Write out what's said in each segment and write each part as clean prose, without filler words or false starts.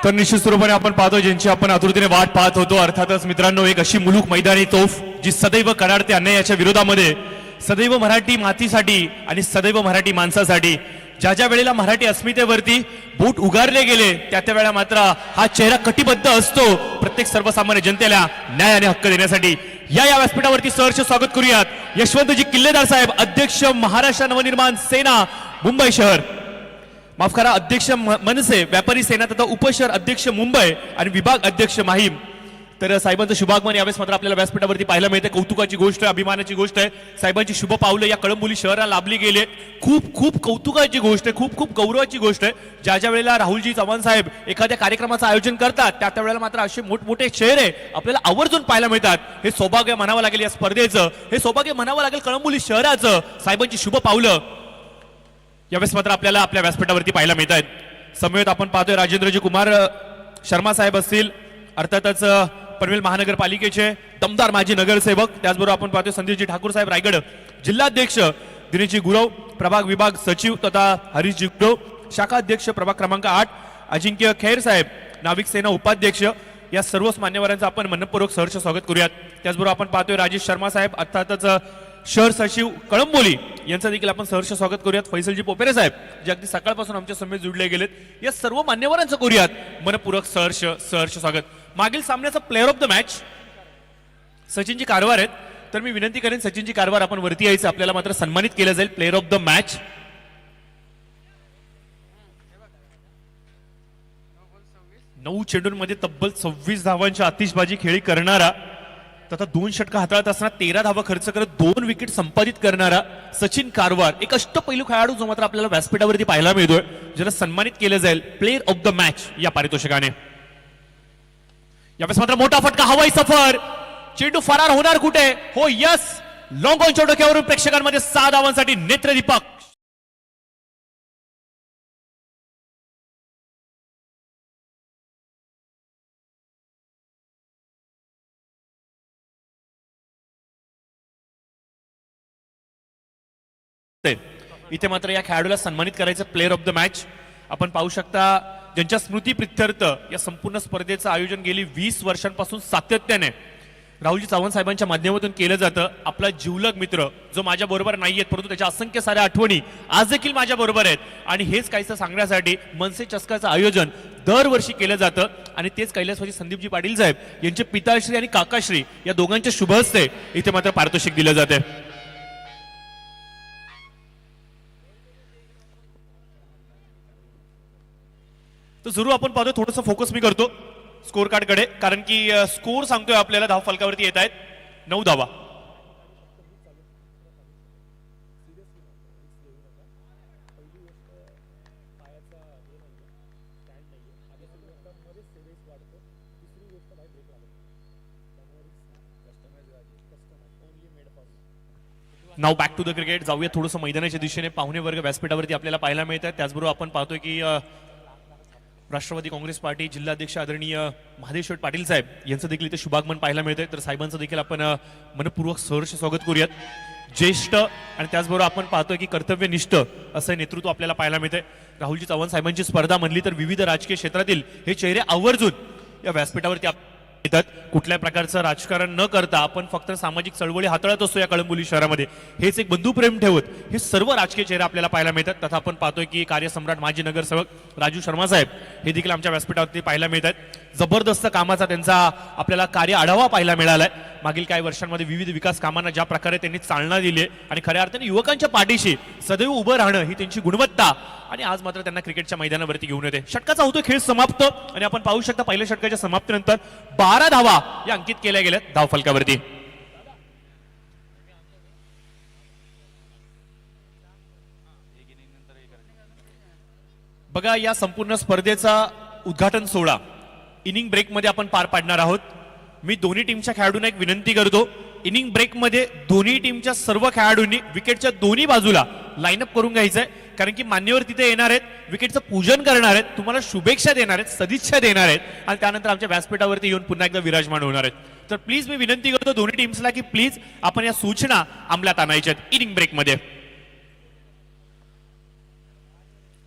तर निश्चित स्वरूपाने आपण पाहतो ज्यांची आपण आतुरतेने वाट पाहत होतो. अर्थातच मित्रांनो, एक अशी मुलूक मैदानी तोफ जी सदैव कडाडते अन्यायाच्या विरोधामध्ये, सदैव मराठी मातीसाठी आणि सदैव मराठी माणसासाठी. ज्या ज्या वेळेला मराठी अस्मितेवरती बोट उगारले गेले त्या त्या वेळा मात्र हा चेहरा कटिबद्ध असतो प्रत्येक सर्वसामान्य जनतेला न्याय आणि हक्क देण्यासाठी. या व्यासपीठावरती सहर्ष स्वागत करूयात यशवंतजी किल्लेदार साहेब, अध्यक्ष महाराष्ट्र नवनिर्माण सेना मुंबई शहर, माफ करा, अध्यक्ष मनसे व्यापारी सेना तथा उपशहर अध्यक्ष मुंबई आणि विभाग अध्यक्ष माहीम. तर साहेबांचं शुभागमन यावेळेस मात्र आपल्याला व्यासपीठावरती पाहायला मिळते. कौतुकाची गोष्ट आहे, अभिमानाची गोष्ट आहे. साहेबांची शुभ पावलं या कळंबोली शहराला लाभली गेले. खूप खूप कौतुकाची गोष्ट आहे, खूप खूप गौरवाची गोष्ट आहे. ज्या ज्या वेळेला राहुलजी चव्हाण साहेब एखाद्या कार्यक्रमाचं आयोजन करतात त्या त्या वेळेला मात्र असे मोठमोठे चेहरे आपल्याला आवर्जून पाहायला मिळतात. हे सौभाग्य म्हणावं लागेल या स्पर्धेचं, हे सौभाग्य म्हणावं लागेल कळंबोली शहराचं. साहेबांची शुभ पावलं यावेळेस मात्र आपल्याला आपल्या व्यासपीठावरती पाहायला मिळत आहेत. समवेत आपण पाहतोय राजेंद्रजी कुमार शर्मा साहेब असतील, अर्थातच पनवेल महानगरपालिकेचे दमदार माजी नगरसेवक. त्याचबरोबर आपण पाहतोय संदीपजी ठाकूर साहेब रायगड जिल्हाध्यक्ष, दिनेशजी गुरव प्रभाग विभाग सचिव तथा हरीशजी गुरव शाखा अध्यक्ष प्रभाग क्रमांक 8, अजिंक्य खैर साहेब नाविक सेना उपाध्यक्ष. या सर्वच मान्यवरांचं आपण मनपूर्वक सहर्ष स्वागत करूयात. त्याचबरोबर आपण पाहतोय राजेश शर्मा साहेब, अर्थातच शहर सचिव कळंबोली, यांचं देखील आपण सहर्ष स्वागत करूयात. फैसलजी पोपेरे साहेब जे अगदी सकाळपासून आमच्या समेत जुडले गेलेत, या सर्व मान्यवरांचं करूयात मनपूर्वक सहर्ष स्वागत. मागील सामन्याचा प्लेअर ऑफ द मॅच सचिनजी कारवार आहेत, तर मी विनंती करेन सचिनजी कारवार आपण वरती यायचं, आपल्याला मात्र सन्मानित केलं जाईल प्लेअर ऑफ द मॅच. नऊ चेंडूंमध्ये तब्बल 26 धावांची आतिषबाजी खेळी करणारा तथा 2 षटकं हाताळत असताना 13 धावा खर्च करत 2 विकेट संपादित करणारा सचिन कारवार, एक अष्टपैलू खेळाडू जो मात्र आपल्याला व्यासपीठावरती पाहायला मिळतोय, ज्याला सन्मानित केलं जाईल प्लेअर ऑफ द मॅच या पारितोषिकाने. यावेळेस मात्र मोठा फटका, हवाई सफर, चेंडू फरार होणार कुठे? हो यस, लॉंग ऑन चौडक्यावरून प्रेक्षकांमध्ये 6 धावांसाठी नेत्रदीपक. इथे मात्र या खेळाडूला सन्मानित करायचं प्लेअर ऑफ द मॅच. आपण पाहू शकता ज्यांच्या स्मृती प्रित्यर्थ या संपूर्ण स्पर्धेचं आयोजन गेली 20 वर्षांपासून सातत्याने राहुलजी चव्हाण साहेबांच्या माध्यमातून केलं जातं. आपला जिवलग मित्र जो माझ्या बरोबर नाहीयेत परंतु त्याच्या असंख्य साऱ्या आठवणी आज देखील माझ्या बरोबर आहेत, आणि हेच काहीसं सांगण्यासाठी मनसे चषकाचं आयोजन दरवर्षी केलं जातं. आणि तेच कैलासवासी संदीपजी पाटील साहेब यांचे पिताश्री आणि काकाश्री या दोघांच्या शुभ हस्ते इथे मात्र पारितोषिक दिलं जाते. तर जरूर आपण पाहतो, थोडंसं फोकस मी करतो स्कोर कार्ड कडे, कारण की स्कोर सांगतोय आपल्याला धाव फलकावरती येत आहेत 9 धावा. नाव बॅक टू द क्रिकेट. जाऊया थोडंसं मैदानाच्या दिशेने. पाहुणे वर्ग व्यासपीठावरती आपल्याला पाहायला मिळत आहेत. त्याचबरोबर आपण पाहतोय की राष्ट्रवादी काँग्रेस पार्टी जिल्हाध्यक्ष आदरणीय महादेव शेठ पाटील साहेब यांचं देखील इथे शुभागमन पाहायला मिळतंय. तर साहेबांचं देखील आपण मनपूर्वक सहर्ष स्वागत करूयात. ज्येष्ठ आणि त्याचबरोबर आपण पाहतोय की कर्तव्यनिष्ठ असं नेतृत्व आपल्याला पाहायला मिळतंय. राहुलजी चव्हाण साहेबांची स्पर्धा म्हणली तर विविध राजकीय क्षेत्रातील हे चेहरे आवर्जून या व्यासपीठावरती येतात. कुठल्याही प्रकारचं राजकारण न करता आपण फक्त सामाजिक चळवळी हाताळत असतो या कळंबोली शहरामध्ये. हेच एक बंधुप्रेम ठेवत हे सर्व राजकीय चेहरे आपल्याला पाहायला मिळतात. तथा आपण पाहतोय की कार्यसम्राट माजी नगरसेवक राजू शर्मा साहेब हे देखील आमच्या व्यासपीठावरती पाहायला मिळतात. जबरदस्त कामाचा त्यांचा आपल्याला कार्य आढावा पाहायला मिळालाय. मागील काही वर्षांमध्ये विविध विकास कामांना ज्या प्रकारे त्यांनी चालना दिली आणि खऱ्या अर्थाने युवकांच्या पाठीशी सदैव उभं राहणं ही त्यांची गुणवत्ता, आणि आज मात्र त्यांना क्रिकेटच्या मैदानावरती घेऊन येते. षटकाचा होतो खेळ समाप्त, आणि आपण पाहू शकता पहिल्या षटकाच्या समाप्तीनंतर 12 धावा या अंकित केल्या गेल्यात धाव फलकावरती. बघा, या संपूर्ण स्पर्धेचा उद्घाटन सोहळा इनिंग ब्रेक मध्ये आपण पार पाडणार आहोत. मी दोन्ही टीमच्या खेळाडूंना एक विनंती करतो, इनिंग ब्रेक मध्ये दोन्ही टीमच्या सर्व खेळाडूंनी विकेटच्या दोन्ही बाजूला लाईनअप करून घ्यायचंय, कारण की मान्यवर तिथे येणार आहेत, विकेटचं पूजन करणार आहेत, तुम्हाला शुभेच्छा देणार आहेत, सदिच्छा देणार आहेत, आणि त्यानंतर आमच्या व्यासपीठावरती येऊन पुन्हा एकदा विराजमान होणार आहेत. तर प्लीज मी विनंती करतो दोन्ही टीम्सला की प्लीज आपण या सूचना अंमलात आणायच्या आहेत इनिंग ब्रेक मध्ये.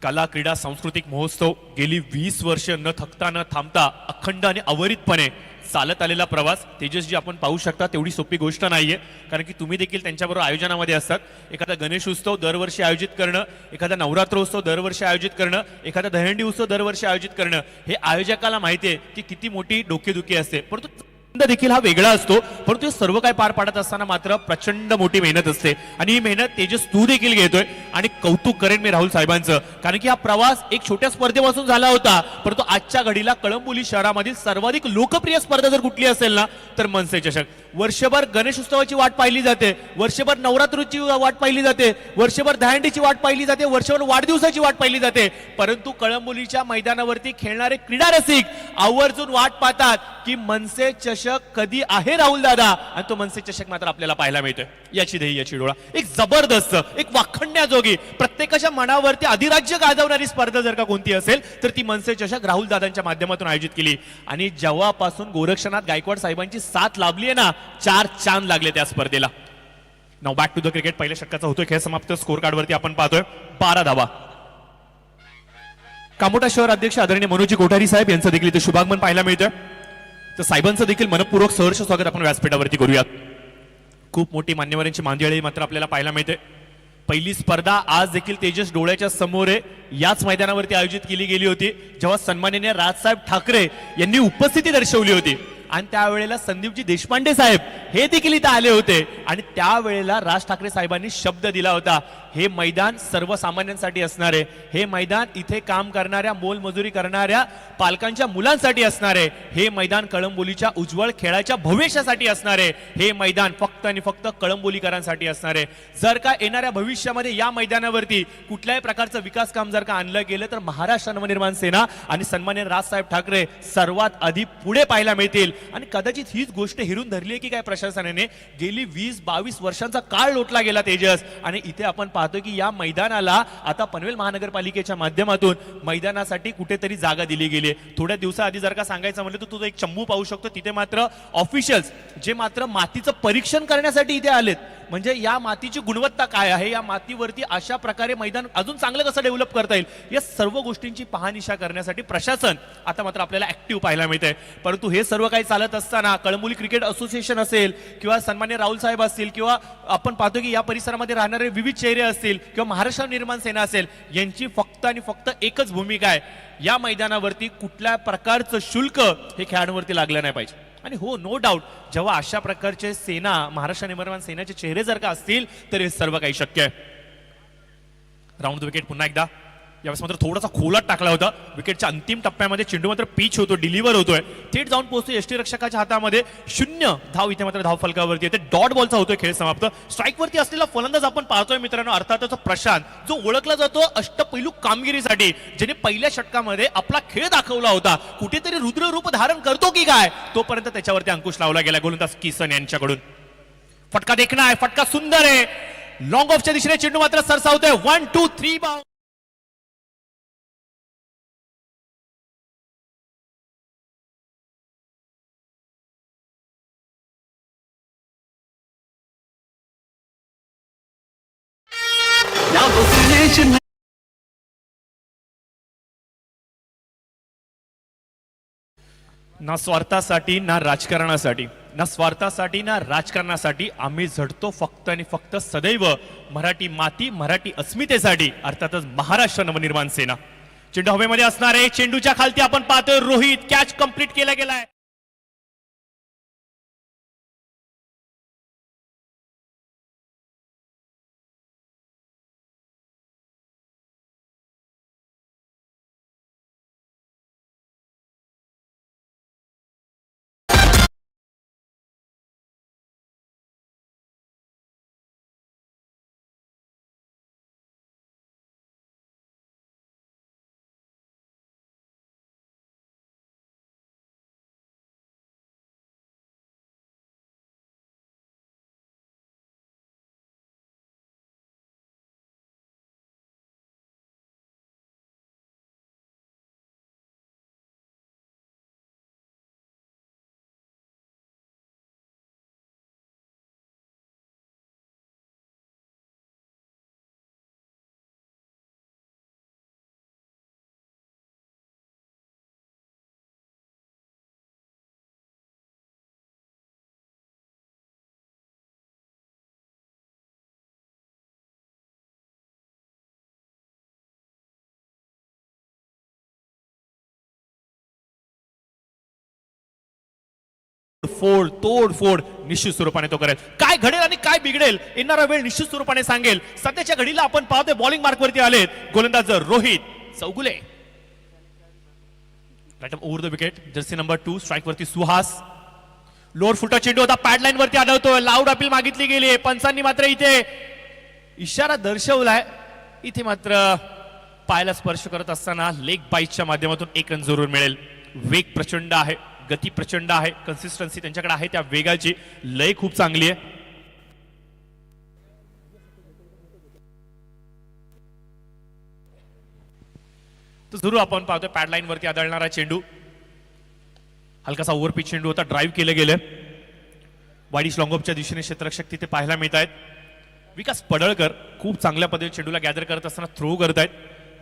कला क्रीडा सांस्कृतिक महोत्सव गेली 20 वर्ष न थकता न थांबता अखंड आणि अवरितपणे चालत आलेला प्रवास तेजसजी आपण पाहू शकता. तेवढी सोपी गोष्ट नाहीये, कारण की तुम्ही देखील त्यांच्याबरोबर आयोजनामध्ये असतात. एखादा गणेश उत्सव दरवर्षी आयोजित करणं, एखादा नवरात्र उत्सव दरवर्षी आयोजित करणं, एखादा दहीहंडी उत्सव दरवर्षी आयोजित करणं, हे आयोजकाला माहिती आहे की किती मोठी डोकेदुखी असते. परंतु आनंद देखील हा वेगळा असतो, परंतु हे सर्व काय पार पाडत असताना मात्र प्रचंड मोठी मेहनत असते. आणि ही मेहनत तेजस तू देखील घेतोय आणि कौतुक करेन मी राहुल साहेबांचं, कारण की हा प्रवास एक छोट्या स्पर्धेपासून झाला होता, परंतु आजच्या घडीला कळंबोली शहरामधील सर्वाधिक लोकप्रिय स्पर्धा जर कुठली असेल ना तर मनसे चषक. वर्षभर गणेश उत्सवाची वाट पाहिली जाते, वर्षभर नवरात्रीची वाट पाहिली जाते, वर्षभर दहीहंडीची वाट पाहिली जाते, वर्षभर वाढदिवसाची वाट पाहिली जाते, परंतु कळंबोलीच्या मैदानावरती खेळणारे क्रीडा रसिक आवर्जून वाट पाहतात की मनसे चषक कधी आहे राहुल दादा, आणि तो मनसे चषक मात्र आपल्याला पाहायला मिळतोय. याची देही याची डोळा, एक जबरदस्त, एक वाखण्याजोगी, प्रत्येकाच्या मनावरती अधिराज्य गाजवणारी स्पर्धा जर का कोणती असेल तर ती मनसे चषक राहुल दादांच्या माध्यमातून आयोजित केली. आणि जेव्हापासून गोरक्षनाथ गायकवाड साहेबांची साथ लाभली आहे ना, 4 चांद लागले त्या स्पर्धेला. Now back to the cricket. पहिल्या षटकाचा होतोय खेळ समाप्त. स्कोर कार्ड वरती आपण पाहतोय 12 धावा. कामोठा शहर अध्यक्ष आदरणीय मनोजी कोठारी साहेब यांचं देखील इथे शुभागमन पाहायला मिळतंय. तर साहेबांचं देखील मनपूर्वक सहर्ष स्वागत आपण व्यासपीठावरती करूयात. खूप मोठी मान्यवरांची मांदियाळी मात्र आपल्याला पाहायला मिळते. पहिली स्पर्धा आज देखील तेजस डोळ्याच्या समोर आहे, याच मैदानावरती आयोजित केली गेली होती, जेव्हा सन्माननीय राजसाहेब ठाकरे यांनी उपस्थिती दर्शवली होती. आणि त्यावेळेला संदीपजी देशपांडे साहेब हे देखील इथं आले होते. आणि त्यावेळेला राज ठाकरे साहेबांनी शब्द दिला होता, हे मैदान सर्वसामान्यांसाठी असणार आहे, हे मैदान इथे काम करणाऱ्या मोलमजुरी करणाऱ्या पालकांच्या मुलांसाठी असणार आहे, हे मैदान कळंबोलीच्या उज्ज्वल खेळाच्या भविष्यासाठी असणार आहे, हे मैदान फक्त आणि फक्त कळंबोलीकरांसाठी असणार आहे. जर का येणाऱ्या भविष्यामध्ये या मैदानावरती कुठल्याही प्रकारचं विकास काम जर का आणलं गेलं तर महाराष्ट्र नवनिर्माण सेना आणि सन्माननीय राजसाहेब ठाकरे सर्वात आधी पुढे पाहायला मिळतील. आणि कदाचित हीच गोष्ट हिरून धरली आहे की काय प्रशासनाने. गेली 20-22 वर्षांचा काळ लोटला गेला तेजस, आणि इथे आपण पाहतोय की या मैदानाला आता पनवेल महानगरपालिकेच्या माध्यमातून मैदानासाठी कुठेतरी जागा दिली गेली आहे. थोड्या दिवसाआधी जर का सांगायचं म्हटलं तर तुझं एक चंबू पाहू शकतो, तिथे मात्र ऑफिशियल्स जे मात्र मातीचं परीक्षण करण्यासाठी इथे आलेत. म्हणजे या मातीची गुणवत्ता काय आहे, या मातीवरती अशा प्रकारे मैदान अजून चांगलं कसं डेव्हलप करता येईल, या सर्व गोष्टींची पाहनिशा करण्यासाठी प्रशासन आता मात्र आपल्याला ऍक्टिव्ह पाहायला मिळतंय. परंतु हे सर्व काही चालत असताना कळंबोली क्रिकेट असोसिएशन असेल किंवा सन्मान्य राहुल साहेब असतील किंवा आपण पाहतो की या परिसरामध्ये राहणारे विविध चेहरे असतील किंवा महाराष्ट्र निर्माण सेना असेल, यांची फक्त आणि फक्त एकच भूमिका आहे, या मैदानावरती कुठल्या प्रकारचं शुल्क हे खेळाडूंवरती लागलं नाही पाहिजे. आणि हो, नो डाऊट, जेव्हा अशा प्रकारचे सेना महाराष्ट्र निर्माण सेनेचे चेहरे जर का असतील तर हे सर्व काही शक्य आहे. राऊंड द विकेट पुन्हा एकदा. यावेळेस मात्र थोडासा खोलात टाकला होता. विकेटच्या अंतिम टप्प्यामध्ये चेंडू मात्र पिच होतो, डिलिव्हर होतोय, थेट जाऊन पोहोचतो यष्टी रक्षकाच्या हातामध्ये. 0 धाव इथे मात्र धाव फलकावरती येते. डॉट बॉलचा होतोय खेळ समाप्त. स्ट्राईक वरती असलेला फलंदाज आपण पाहतोय मित्रांनो, अर्थातच प्रशांत, जो ओळखला जातो अष्टपैलू कामगिरीसाठी, ज्याने पहिल्या षटकामध्ये आपला खेळ दाखवला होता. कुठेतरी रुद्र रूप धारण करतो की काय, तोपर्यंत त्याच्यावरती अंकुश लावला गेला गोलंदाज किसन यांच्याकडून. फटका देखणा आहे, फटका सुंदर आहे, लॉंग ऑफच्या दिशेने चेंडू मात्र सरसावतोय. 1-2-3 बाउंड. ना स्वार्थासाठी ना राजकारणासाठी, ना स्वार्थासाठी ना राजकारणासाठी आम्ही झटतो फक्त आणि फक्त सदैव मराठी माती, मराठी अस्मितेसाठी, अर्थातच महाराष्ट्र नवनिर्माण सेना. चेंडू हवेमध्ये असणार आहे, चेंडूच्या खालती आपण पाहतोय रोहित, कॅच कंप्लीट केला गेलाय. फोड तोडफोड निश्चित स्वरूपाने तो करेल. काय घडेल आणि काय बिघडेल येणारा वेळ निश्चित स्वरूपाने सांगेल. सध्याच्या घडीला आपण पाहतोय बॉलिंग मार्कवरती आलेत गोलंदाज Rohit Chougule. Right over the wicket jersey number 2 strike वरती सुहास. लोअर फुटा चेंडू होता पॅडलाईन वरती आढळतोय. लाऊड अपील मागितली गेली. पंचांनी मात्र इथे इशारा दर्शवलाय. इथे मात्र पायाला स्पर्श करत असताना लेग बाईटच्या माध्यमातून एक रन जरूर मिळेल. वेग प्रचंड आहे, गती प्रचंड आहे, कन्सिस्टन्सी त्यांच्याकडे आहे. त्या वेगाची लय खूप चांगली आहे. तर जरूर आपण पाहतोय पॅडलाईन वरती आदळणारा चेंडू. हलकासा ओव्हरपिच चेंडू होता. ड्राईव्ह केले गेले. वाडीश लॉंगॉपच्या दिशेने क्षेत्ररक्षक तिथे पाहायला मिळत आहेत. विकास पडळकर खूप चांगल्या पद्धतीने चेंडूला गॅदर करत असताना थ्रो करत आहेत.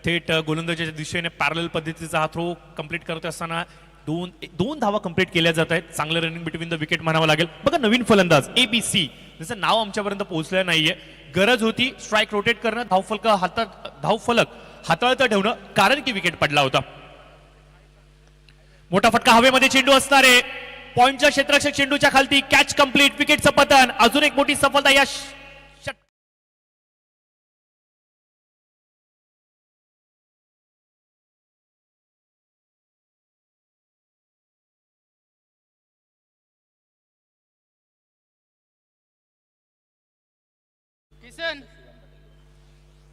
थेट गोलंदाजाच्या दिशेने पॅरल पद्धतीचा हा थ्रो कंप्लीट करत असताना दोन धावा कंप्लीट केल्या जात आहेत. चांगलं रनिंग बिटवीन द विकेट म्हणावं लागेल. बघा नवीन फलंदाज ABC जसं नाव आमच्यापर्यंत पोहोचलं नाहीये. गरज होती स्ट्राईक रोटेट करणं, धावफलक हाताळता ठेवणं, कारण की विकेट पडला होता. मोठा फटका हवेमध्ये चेंडू असणारे पॉइंटच्या क्षेत्ररक्षक चेंडूच्या खालती कॅच कंप्लीट. विकेटचं पतन. अजून एक मोठी सफलता या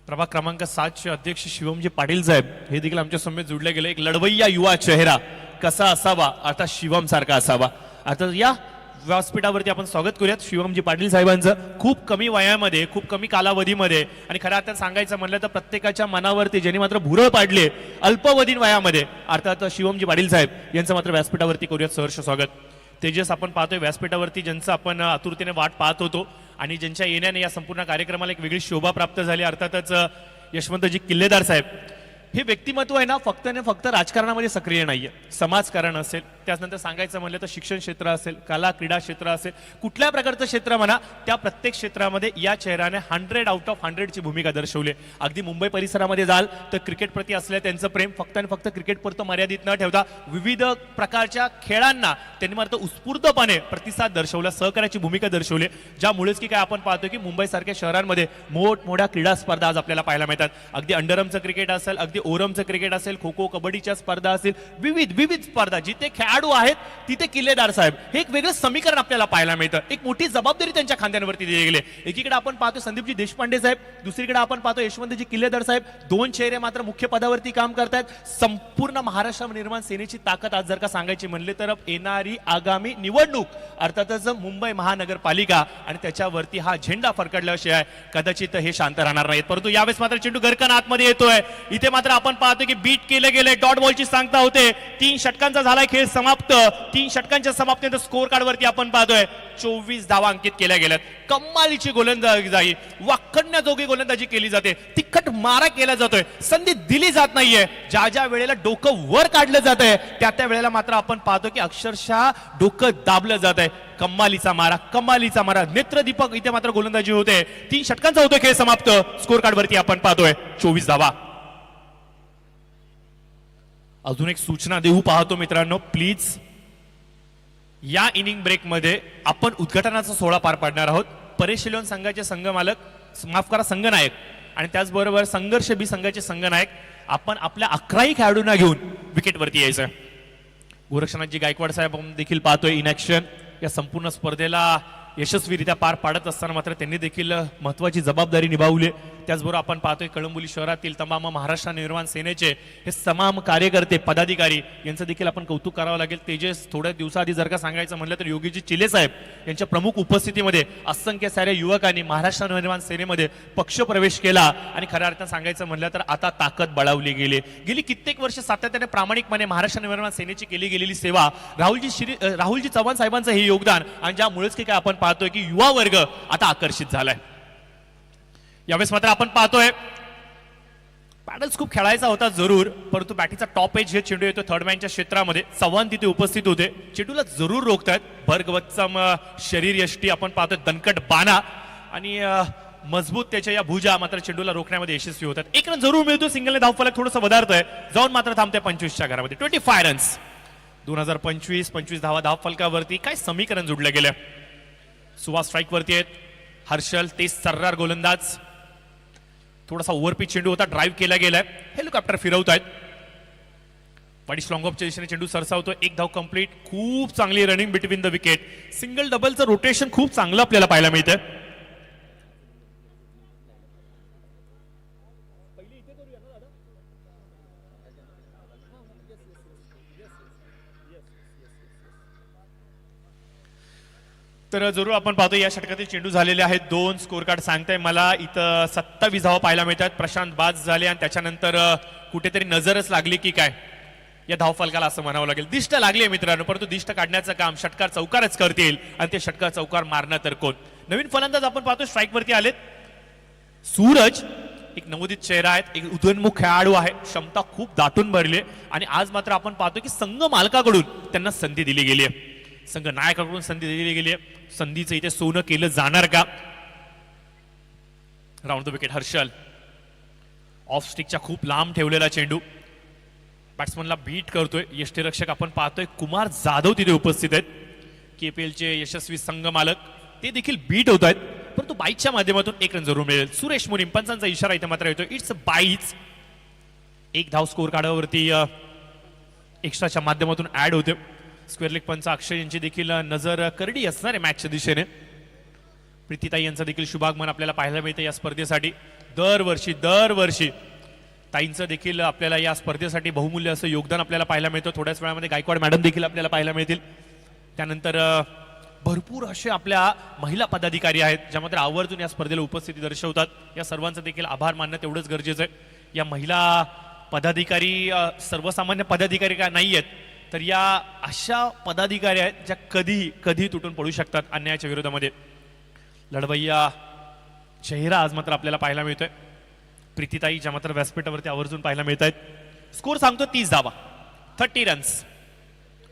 प्रभाग क्रमांक 7 चे अध्यक्ष शिवमजी पाटील साहेब हे देखील आमच्या समोर जुडले गेले. एक लढवय्या युवा चेहरा कसा असावा, आता शिवम सारखा असावा. आता या व्यासपीठावरती आपण स्वागत करूयात शिवमजी पाटील साहेबांचं. खूप कमी वयामध्ये, खूप कमी कालावधीमध्ये आणि खरं अर्थात सांगायचं म्हणलं तर प्रत्येकाच्या मनावरती ज्यांनी मात्र भुरळ पाडले अल्पवधीन वयामध्ये, अर्थात शिवमजी पाटील साहेब यांचं मात्र व्यासपीठावरती करूयात सहर्ष स्वागत. तेजस आपण पाहतोय व्यासपीठावरती ज्यांचं आपण आतुरतेने वाट पाहत होतो आणि ज्यांच्या येण्याने या संपूर्ण कार्यक्रमाला एक वेगळी शोभा प्राप्त झाली. अर्थातच यशवंतजी किल्लेदार साहेब हे व्यक्तिमत्व आहे ना फक्त राजकारणामध्ये सक्रिय नाहीये. समाजकारण असेल, त्यानंतर सांगायचं म्हणलं तर शिक्षण क्षेत्र असेल, कला क्रीडा क्षेत्र असेल, कुठल्या प्रकारचं क्षेत्र म्हणा त्या प्रत्येक क्षेत्रामध्ये या चेहऱ्याने 100 आउट ऑफ 100 ची भूमिका दर्शवली. अगदी मुंबई परिसरामध्ये जाल तर क्रिकेट प्रती असलेलं त्यांचं प्रेम फक्त आणि फक्त क्रिकेट पुरतं मर्यादित न ठेवता विविध प्रकारच्या खेळांना त्यांनी मात्र उत्स्फूर्तपणे प्रतिसाद दर्शवला, सहकार्याची भूमिका दर्शवली. ज्यामुळेच की काय आपण पाहतो की मुंबई सारख्या शहरांमध्ये मोठमोठ्या क्रीडा स्पर्धा आज आपल्याला पाहायला मिळतात. अगदी अंडरआर्मचं क्रिकेट असेल, अगदी ओरमचं क्रिकेट असेल, खो खो कबड्डीच्या स्पर्धा असतील, विविध स्पर्धा जिथे खेळाडू आहेत तिथे किल्लेदार साहेब हे एक वेगळं समीकरण आपल्याला पाहायला मिळतं. एक मोठी जबाबदारी त्यांच्या खांद्यांवरती दिली गेली. एकीकडे आपण पाहतो संदीपजी देशपांडे साहेब, दुसरीकडे आपण पाहतो यशवंतजी किल्लेदार साहेब. दोन चेहरे मात्र मुख्य पदावरती काम करतायत. संपूर्ण महाराष्ट्र निर्माण सेनेची ताकद आज जर का सांगायची म्हणले तर येणारी आगामी निवडणूक अर्थातच मुंबई महानगरपालिका आणि त्याच्यावरती हा झेंडा फडकल्याशिवाय कदाचित हे शांत राहणार नाहीत. परंतु यावेळेस मात्र चेंडू गरकन आतमध्ये येतोय. इथे मात्र आपण पाहतो की बीट केले गेले. डॉट बॉलची सांगता होते. 3 षटकांचा झालाय खेळ समाप्त. 3 षटकांच्या समाप्तीनंतर स्कोर कार्ड वरती आपण पाहतोय 24 धावा अंकित केल्या गेल्यात. कमालीची गोलंदाजी, वाखण्याजोगी गोलंदाजी केली जाते. तिखट मारा केला जातोय. संधी दिली जात नाहीये. ज्या वेळेला डोकं वर काढलं जात आहे त्या वेळेला मात्र आपण पाहतो की अक्षरशः डोकं दाबलं जात आहे. कमालीचा मारा. नेत्रदीपक इथे मात्र गोलंदाजी होते. 3 षटकांचा होतोय खेळ समाप्त. स्कोर कार्ड वरती आपण पाहतोय 24 धावा. अजून एक सूचना देऊ पाहतो मित्रांनो, प्लीज या इनिंग ब्रेक मध्ये आपण उद्घाटनाचा सोहळा पार पाडणार आहोत. परेश शिलोन संघाचे संघमालक, माफ करा संघनायक आणि त्याचबरोबर संघर्ष बी संघाचे संघनायक आपण आपल्या 11 खेळाडूंना घेऊन विकेटवरती यायचं. गोरक्षनाथजी गायकवाड साहेब देखील पाहतोय इन ऍक्शन. या संपूर्ण स्पर्धेला यशस्वीरित्या पार पाडत असताना मात्र त्यांनी देखील महत्वाची जबाबदारी निभावली. त्याचबरोबर आपण पाहतोय कळंबोली शहरातील तमाम महाराष्ट्र निर्माण सेनेचे हे तमाम कार्यकर्ते पदाधिकारी यांचं देखील आपण कौतुक करावं लागेल. तेजस थोड्या दिवसाआधी जर का सांगायचं म्हणलं तर योगीजी चिले साहेब यांच्या प्रमुख उपस्थितीमध्ये असंख्य साऱ्या युवकांनी महाराष्ट्र निर्माण सेनेमध्ये पक्ष प्रवेश केला आणि खऱ्या अर्थानं सांगायचं म्हणलं तर आता ताकद बळावली गेली कित्येक वर्ष सातत्याने प्रामाणिकपणे महाराष्ट्र निर्माण सेनेची केली गेलेली सेवा, राहुलजी चव्हाण साहेबांचं हे योगदान आणि ज्यामुळेच की काय आपण पाहतोय की युवा वर्ग आता आकर्षित झालाय. यावेळेस मात्र आपण पाहतोय पॅडल्स खूप खेळायचा होता जरूर, परंतु बॅटीचा टॉप एज हे चेंडू येतो थर्ड मॅनच्या क्षेत्रामध्ये. चव्हाण तिथे उपस्थित होते. चेंडूला जरूर रोखतायत. भरगवत्सम शरीर यष्टी आपण पाहतोय, दणकट बाणा आणि मजबूत त्याच्या या भुजा मात्र चेंडूला रोखण्यामध्ये यशस्वी होतात. 1 रन जरूर मिळतो. सिंगलने धावफलक थोडंसं वधारतोय. जाऊन मात्र थांबते 25च्या घरामध्ये. 25 रन्स. 25 धावा धाव फलकावरती काय समीकरण जुडलं गेलं. सुहास स्ट्राईक वरती आहेत. हर्षल तेज सर्रार गोलंदाज. थोडासा ओव्हरपिच चेंडू होता, ड्राईव्ह केला गेलाय. हेलिकॉप्टर फिरवत आहेत. वाडीश लॉंग ऑफच्या दिशेने चेंडू सरसावतो. एक धाव कंप्लीट. खूप चांगली running between the wicket. Single डबलचं रोटेशन खूप चांगलं आपल्याला पाहायला मिळतंय. तर जरूर आपण पाहतो या षटकातील चेंडू झालेले आहेत 2. स्कोर कार्ड सांगताय मला इथं 27 धावा पाहायला मिळतात. प्रशांत बाद झाले आणि त्याच्यानंतर कुठेतरी नजरच लागली की काय या धावफलकाला असं म्हणावं लागेल. दिष्ट लागली आहे मित्रांनो, परंतु दिष्ट काढण्याचं काम षटकार चौकारच करतील आणि ते षटकार चौकार मारणं तर कोण. नवीन फलंदाज आपण पाहतो स्ट्राईक वरती आलेत. सूरज एक नवोदित चेहरा आहेत, एक उदयोन्मुख खेळाडू आहे, क्षमता खूप दाटून भरली आणि आज मात्र आपण पाहतो की संघ मालकाकडून त्यांना संधी दिली गेली आहे. संघ नायकाकडून संधी दिली गेली आहे. संधीचं इथे सोनं केलं जाणार का. Round the wicket Harshal. Off स्टिकच्या खूप लांब ठेवलेला चेंडू बॅट्समनला बीट करतोय. यष्टीरक्षक आपण पाहतोय कुमार जाधव तिथे उपस्थित आहेत. केपीएलचे यशस्वी संघ मालक ते देखील बीट होत आहेत, परंतु बाईकच्या माध्यमातून एक रन जरूर मिळेल. सुरेश मुनीम पंचांचा इशारा इथे मात्र येतो. इट्स बाईच. एक धाव स्कोर कार्डावरती एक्स्ट्राच्या माध्यमातून ऍड होते. स्क्वेअर लेग पंच अक्षय यांची देखील नजर करडी असणार आहे मॅचच्या दिशेने. प्रीतीताई यांचं देखील शुभागमन आपल्याला पाहायला मिळतं या स्पर्धेसाठी. दरवर्षी ताईंचं देखील आपल्याला या स्पर्धेसाठी बहुमूल्य असं योगदान आपल्याला पाहायला मिळतं. थोड्याच वेळामध्ये गायकवाड मॅडम देखील आपल्याला पाहायला मिळतील. त्यानंतर भरपूर असे आपल्या महिला पदाधिकारी आहेत ज्या मात्र आवर्जून या स्पर्धेला उपस्थिती दर्शवतात. या सर्वांचं देखील आभार मानणं तेवढंच गरजेचं आहे. या महिला पदाधिकारी सर्वसामान्य पदाधिकारी का नाही आहेत, तर या अशा पदाधिकारी आहेत ज्या कधी तुटून पडू शकतात अन्यायाच्या विरोधामध्ये. लढवय्या चेहरा आज मात्र आपल्याला पाहायला मिळतोय. प्रीतीताई ज्या मात्र व्यासपीठावरती आवर्जून पाहायला मिळत आहेत. स्कोर सांगतो 30 धावा 30 रन्स.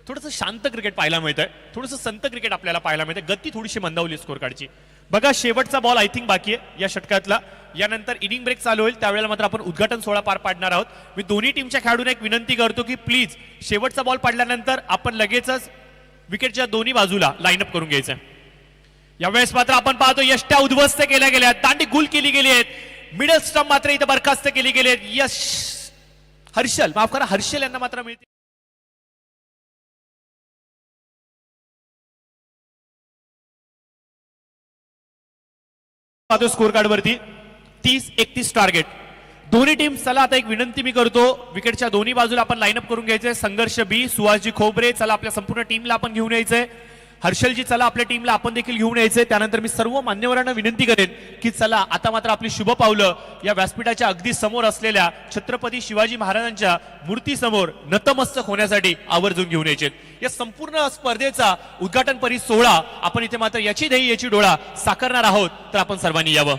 थोडंसं शांत क्रिकेट पाहायला मिळतंय, थोडंसं संत क्रिकेट आपल्याला पाहायला मिळतंय. गती थोडीशी मंदावली स्कोर कार्डची. बघा शेवटचा बॉल आय थिंक बाकी आहे या षटकातला. यानंतर इनिंग ब्रेक चालू होईल, त्यावेळेला मात्र आपण उद्घाटन सोहळा पार पाडणार आहोत. मी दोन्ही टीमच्या खेळाडूंना एक विनंती करतो की प्लीज शेवटचा बॉल पडल्यानंतर आपण लगेचच विकेटच्या दोन्ही बाजूला लाईनअप करून घ्यायचं. यावेळेस मात्र आपण पाहतो यष्ट्या उद्ध्वस्त केल्या गेल्या, दांडी गुल केली गेली आहेत. मिडल स्टंप मात्र इथं बरखास्त केली गेली आहेत. यश हर्षल माफ करा हर्षल यांना मात्र मिळते. पाहतो स्कोर कार्ड वरती 30-31 टार्गेट. दोन्ही टीम चला आता एक विनंती मी करतो, विकेटच्या दोन्ही बाजूला आपण लाईनअप करून घ्यायचंय. संघर्ष बी सुहासजी खोबरे चला आपल्या संपूर्ण टीमला आपण घेऊन यायचंय. हर्षलजी चला आपल्या टीमला आपण देखील घेऊन यायचंय. त्यानंतर मी सर्व मान्यवरांना विनंती करेन की चला आता मात्र आपली शुभ पावलं या व्यासपीठाच्या अगदी समोर असलेल्या छत्रपती शिवाजी महाराजांच्या मूर्तीसमोर नतमस्तक होण्यासाठी आवर्जून घेऊन यायचे. या संपूर्ण स्पर्धेचा उद्घाटनपरी सोहळा आपण इथे मात्र याची ध्येय याची डोळा साकारणार आहोत, तर आपण सर्वांनी यावं.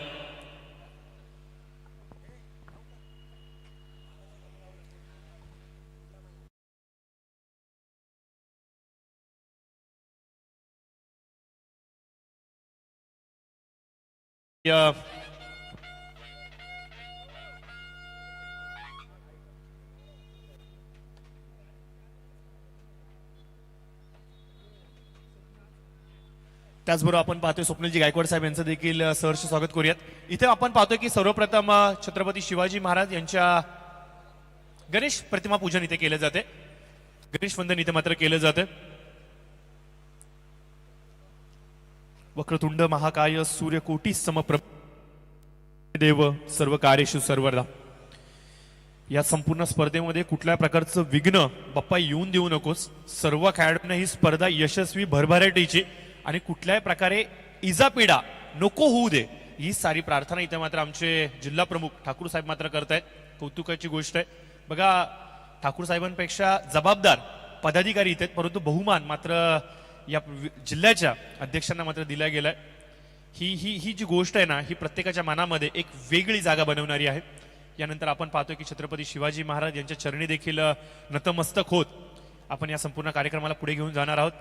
त्याचबरोबर आपण पाहतोय स्वप्नीलजी गायकवाड साहेब यांचं देखील सहर्ष स्वागत करूयात. इथे आपण पाहतोय की सर्वप्रथम छत्रपती शिवाजी महाराज यांच्या गणेश प्रतिमा पूजन इथे केलं जाते. गणेश वंदन इथे मात्र केलं जातं. वक्रतुंड महाकाय सूर्यकोटी समप्रभ देव सर्व कार्येषु सर्वदा. या संपूर्ण स्पर्धेमध्ये कुठल्या प्रकारचं विघ्न बाप्पा येऊन देऊ नकोस. सर्व खेळाडूंना ही स्पर्धा यशस्वी भरभराटीची आणि कुठल्याही प्रकारे इजापिडा नको होऊ दे ही सारी प्रार्थना इथे मात्र आमचे जिल्हा प्रमुख ठाकूर साहेब मात्र करतायत. कौतुकाची गोष्ट आहे. बघा ठाकूर साहेबांपेक्षा जबाबदार पदाधिकारी इथे, परंतु बहुमान मात्र या जिल्ह्याच्या अध्यक्षांना मात्र दिला गेलाय. ही जी गोष्ट आहे ना, ही प्रत्येकाच्या मनामध्ये एक वेगळी जागा बनवणारी आहे. यानंतर आपण पाहतोय की छत्रपती शिवाजी महाराज यांच्या चरणी देखील नतमस्तक होत आपण या संपूर्ण कार्यक्रमाला पुढे घेऊन जाणार आहोत.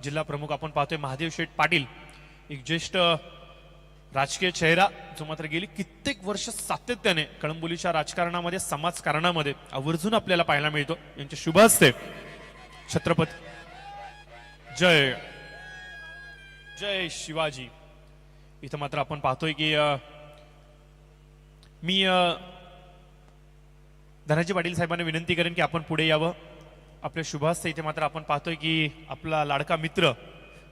जिल्हा प्रमुख आपण पाहतोय महादेव शेठ पाटील, एक ज्येष्ठ राजकीय चेहरा जो मात्र गेली कित्येक वर्ष सातत्याने कळंबोलीच्या राजकारणामध्ये समाजकारणामध्ये आवर्जून आपल्याला पाहायला मिळतो. यांच्या शुभ हस्ते छत्रपती जय जय शिवाजी. इथं मात्र आपण पाहतोय की मी धनाजी पाटील साहेबांना विनंती करेन की आपण पुढे यावं. आपल्या शुभास्ते इथे मात्र आपण पाहतोय की आपला लाडका मित्र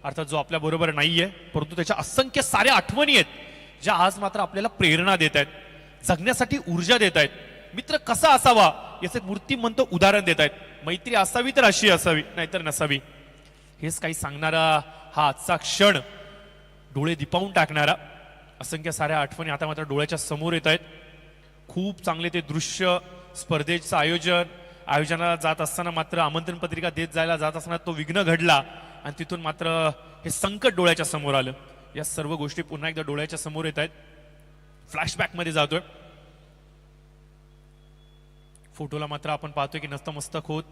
अर्थात जो आपल्या बरोबर नाहीये परंतु त्याच्या असंख्य साऱ्या आठवणी आहेत ज्या आज मात्र आपल्याला प्रेरणा देत आहेत, जगण्यासाठी ऊर्जा देत आहेत. मित्र कसा असावा याचे मूर्तिमंत उदाहरण देत आहेत. मैत्री असावी तर अशी असावी, नाहीतर नसावी. हेच काही सांगणारा हा आजचा क्षण, डोळे दिपावून टाकणारा. असंख्य साऱ्या आठवणी आता मात्र डोळ्याच्या समोर येत आहेत. खूप चांगले ते दृश्य, स्पर्धेचं आयोजनाला जात असताना मात्र आमंत्रण पत्रिका देत जायला जात असताना तो विघ्न घडला आणि तिथून मात्र हे संकट डोळ्याच्या समोर आलं. या सर्व गोष्टी पुन्हा एकदा डोळ्याच्या समोर येत आहेत. फ्लॅशबॅक मध्ये जातोय. फोटोला मात्र आपण पाहतोय की नतमस्तक होत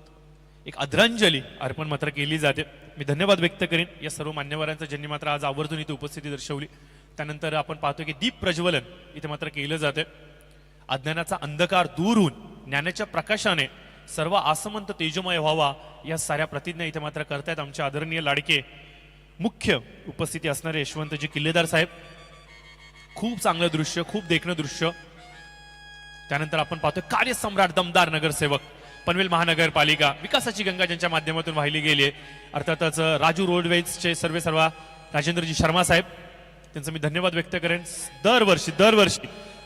एक आदरांजली अर्पण मात्र केली जाते. मी धन्यवाद व्यक्त करेन या सर्व मान्यवरांचं ज्यांनी मात्र आज आवर्जून इथे उपस्थिती दर्शवली. त्यानंतर आपण पाहतोय की दीप प्रज्वलन इथे मात्र केलं जाते. अज्ञानाचा अंधकार दूर होऊन ज्ञानाच्या प्रकाशाने सर्व आसमंत तेजमय व्हावा या साऱ्या प्रतिज्ञा इथे मात्र करतायत आमचे आदरणीय लाडके मुख्य उपस्थिती असणारे यशवंतजी किल्लेदार साहेब. खूप चांगलं दृश्य, खूप देखणं दृश्य. त्यानंतर आपण पाहतोय कार्यसम्राट दमदार नगरसेवक पनवेल महानगरपालिका विकासाची गंगा ज्यांच्या माध्यमातून वाहिली गेली आहे. अर्थातच राजू रोडवेजचे सर्व राजेंद्रजी शर्मा साहेब, त्यांचं मी धन्यवाद व्यक्त करेन. दरवर्षी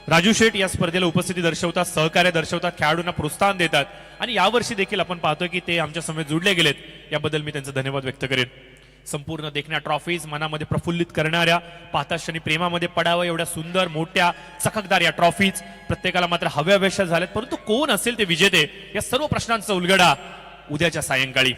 राजू शेठ या स्पर्धेला उपस्थिती दर्शवतात, सहकार्य दर्शवतात, खेळाडूंना प्रोत्साहन देतात आणि यावर्षी देखील आपण पाहतोय की ते आमच्या समेत जुडले गेलेत. याबद्दल मी त्यांचा धन्यवाद व्यक्त करेन. संपूर्ण देखण्या ट्रॉफीज मनामध्ये प्रफुल्लित करणाऱ्या, पाहता क्षणी प्रेमामध्ये पडावं एवढ्या सुंदर मोठ्या चककदार या ट्रॉफीज प्रत्येकाला मात्र हव्यावेशा झाल्यात. परंतु कोण असेल ते विजेते या सर्व प्रश्नांचा उलगडा उद्याच्या सायंकाळी.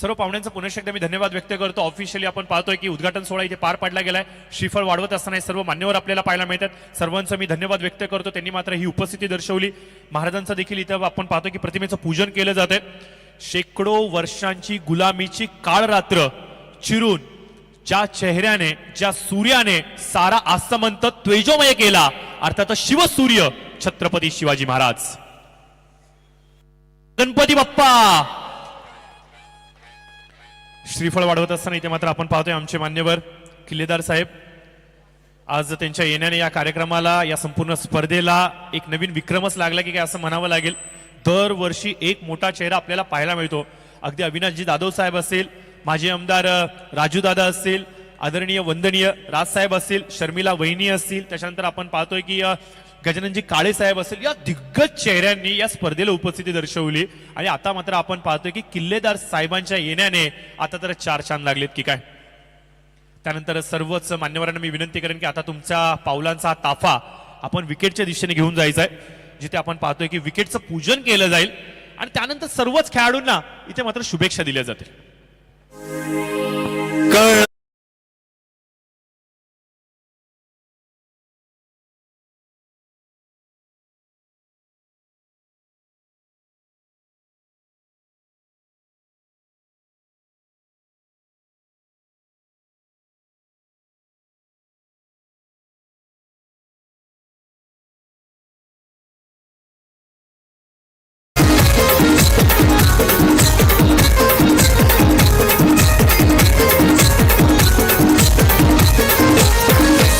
सर्व पाहुण्यांचा पुनश्च एकदा मी धन्यवाद व्यक्त करतो. ऑफिशियली आपण पाहतोय की उद्घाटन सोहळा इथे पार पाडला गेलाय. श्रीफळ वाढवत असताना सर्व मान्यवर आपल्याला पाहायला मिळतात. सर्वांचं मी धन्यवाद व्यक्त करतो, त्यांनी मात्र ही उपस्थिती दर्शवली. महाराजांचं देखील इथं आपण पाहतो की प्रतिमेचं पूजन केलं जातंय. शेकडो वर्षांची गुलामीची काळ रात्र चिरून ज्या चेहऱ्याने, ज्या सूर्याने सारा आसमंत त्वेजोमय केला अर्थात शिवसूर्य छत्रपती शिवाजी महाराज. गणपती बाप्पा. श्रीफळ वाढवत असताना इथे मात्र आपण पाहतोय आमचे मान्यवर किल्लेदार साहेब. आज त्यांच्या येण्याने या कार्यक्रमाला, या संपूर्ण स्पर्धेला एक नवीन विक्रमच लागला की काय असं म्हणावं लागेल. दरवर्षी एक मोठा चेहरा आपल्याला पाहायला मिळतो. अगदी अविनाशजी जाधव साहेब असेल, माजी आमदार राजू दादा असतील, आदरणीय वंदनीय राजसाहेब असतील, शर्मिला वहिनी असतील, त्याच्यानंतर आपण पाहतोय की गजाननजी काळे साहेब असेल, या दिग्गज चेहऱ्यांनी या स्पर्धेला उपस्थिती दर्शवली. आणि आता मात्र आपण पाहतोय की किल्लेदार साहेबांच्या येण्याने आता तर चार चांद लागलेत की काय. त्यानंतर सर्वच मान्यवरांना मी विनंती करेन की आता तुमच्या पावलांचा ताफा आपण विकेटच्या दिशेने घेऊन जायचा आहे, जिथे आपण पाहतोय की विकेटचं पूजन केलं जाईल आणि त्यानंतर सर्वच खेळाडूंना इथे मात्र शुभेच्छा दिल्या जातील.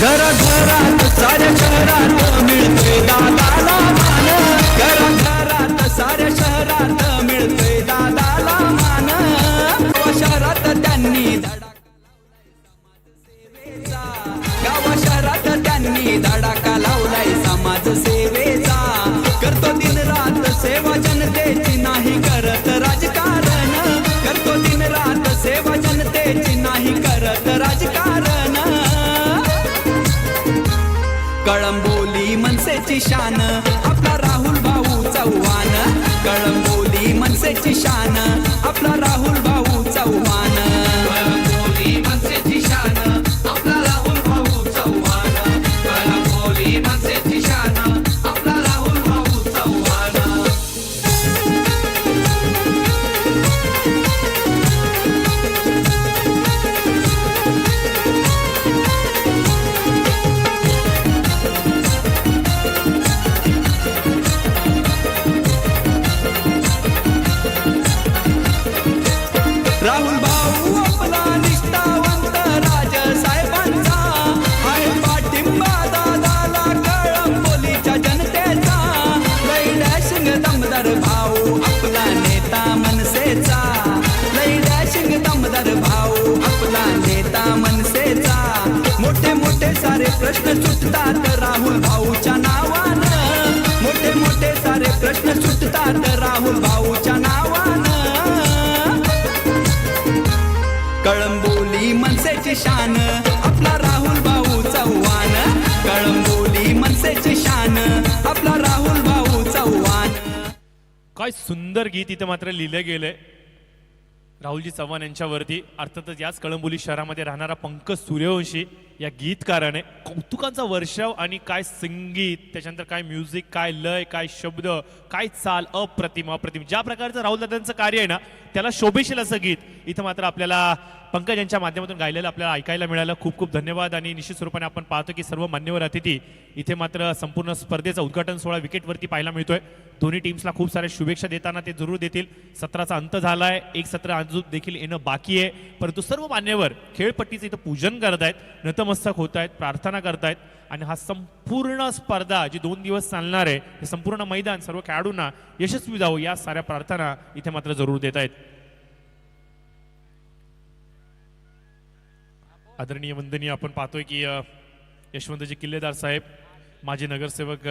घराघरात साऱ्या शहरात मिळतोय दादाला मान. घराघरात साऱ्या शहरात मिळतोय दादाला मान. शहरात त्यांनी गावा शहरात त्यांनी धडाका लावलाय समाजसेवेचा. करतो दिन रात सेवा जनतेची, नाही करत राजकारण. करतो दिन रात सेवा जनतेची, नाही करत राजकारण. कळंबोली मनसेची शान आपला राहुल भाऊ चव्हाण. कळंबोली मनसेची शान आपला राहुल भाऊ चव्हाण. कळंबोली मनसेची शान आपला राहुल भाऊ चव्हाण. कळंबोली मनसेची शान आपला राहुल भाऊ चव्हाण. दमदार भाऊ आपला नेता मनसेचा, लय डॅशिंग दमदार भाऊ आपला नेता मनसेचा. मोठे मोठे सारे प्रश्न सुटतात राहुल भाऊच्या नावानं, मोठे मोठे सारे प्रश्न सुटतात राहुल भाऊच्या नावानं. कळंबोली मनसेची शान आपला राहुल भाऊ चव्हाण, कळंबोली मनसेची शान आपला राहुल भाऊ चव्हाण. काय सुंदर गीत इथे मात्र लिहिलं गेलंय राहुलजी चव्हाण यांच्यावरती. अर्थातच याच कळंबोली शहरामध्ये राहणारा पंकज सूर्यवंशी या गीतकाराने कौतुकांचा वर्षाव, आणि काय संगीत, त्याच्यानंतर काय म्युझिक, काय लय, काय शब्द, काय चाल, अप्रतिम अप्रतिम. ज्या प्रकारचं राहुल दादांचं कार्य आहे ना त्याला शोभेशील असं गीत इथं मात्र आपल्याला पंकज यांच्या माध्यमातून गायलेलं आपल्याला ऐकायला मिळालं. खूप खूप धन्यवाद. आणि निश्चित स्वरूपाने आपण पाहतो की सर्व मान्यवर अतिथी इथे मात्र संपूर्ण स्पर्धेचा उद्घाटन सोहळा विकेटवरती पाहायला मिळतोय. दोन्ही टीम्सला खूप साऱ्या शुभेच्छा देताना ते जरूर देतील. सत्राचा अंत झालाय, एक सत्र अजून देखील येणं बाकी आहे, परंतु सर्व मान्यवर खेळपट्टीचं इथं पूजन करतायत, नतमस्तक होत आहेत, प्रार्थना करतायत. आणि हा संपूर्ण स्पर्धा जी 2 दिवस चालणार आहे हे संपूर्ण मैदान सर्व खेळाडूंना यशस्वी जावं या साऱ्या प्रार्थना इथे मात्र जरूर देत आहेत. आदरणीय वंदनीय आपण पाहतोय की यशवंतजी किल्लेदार साहेब, माजी नगरसेवक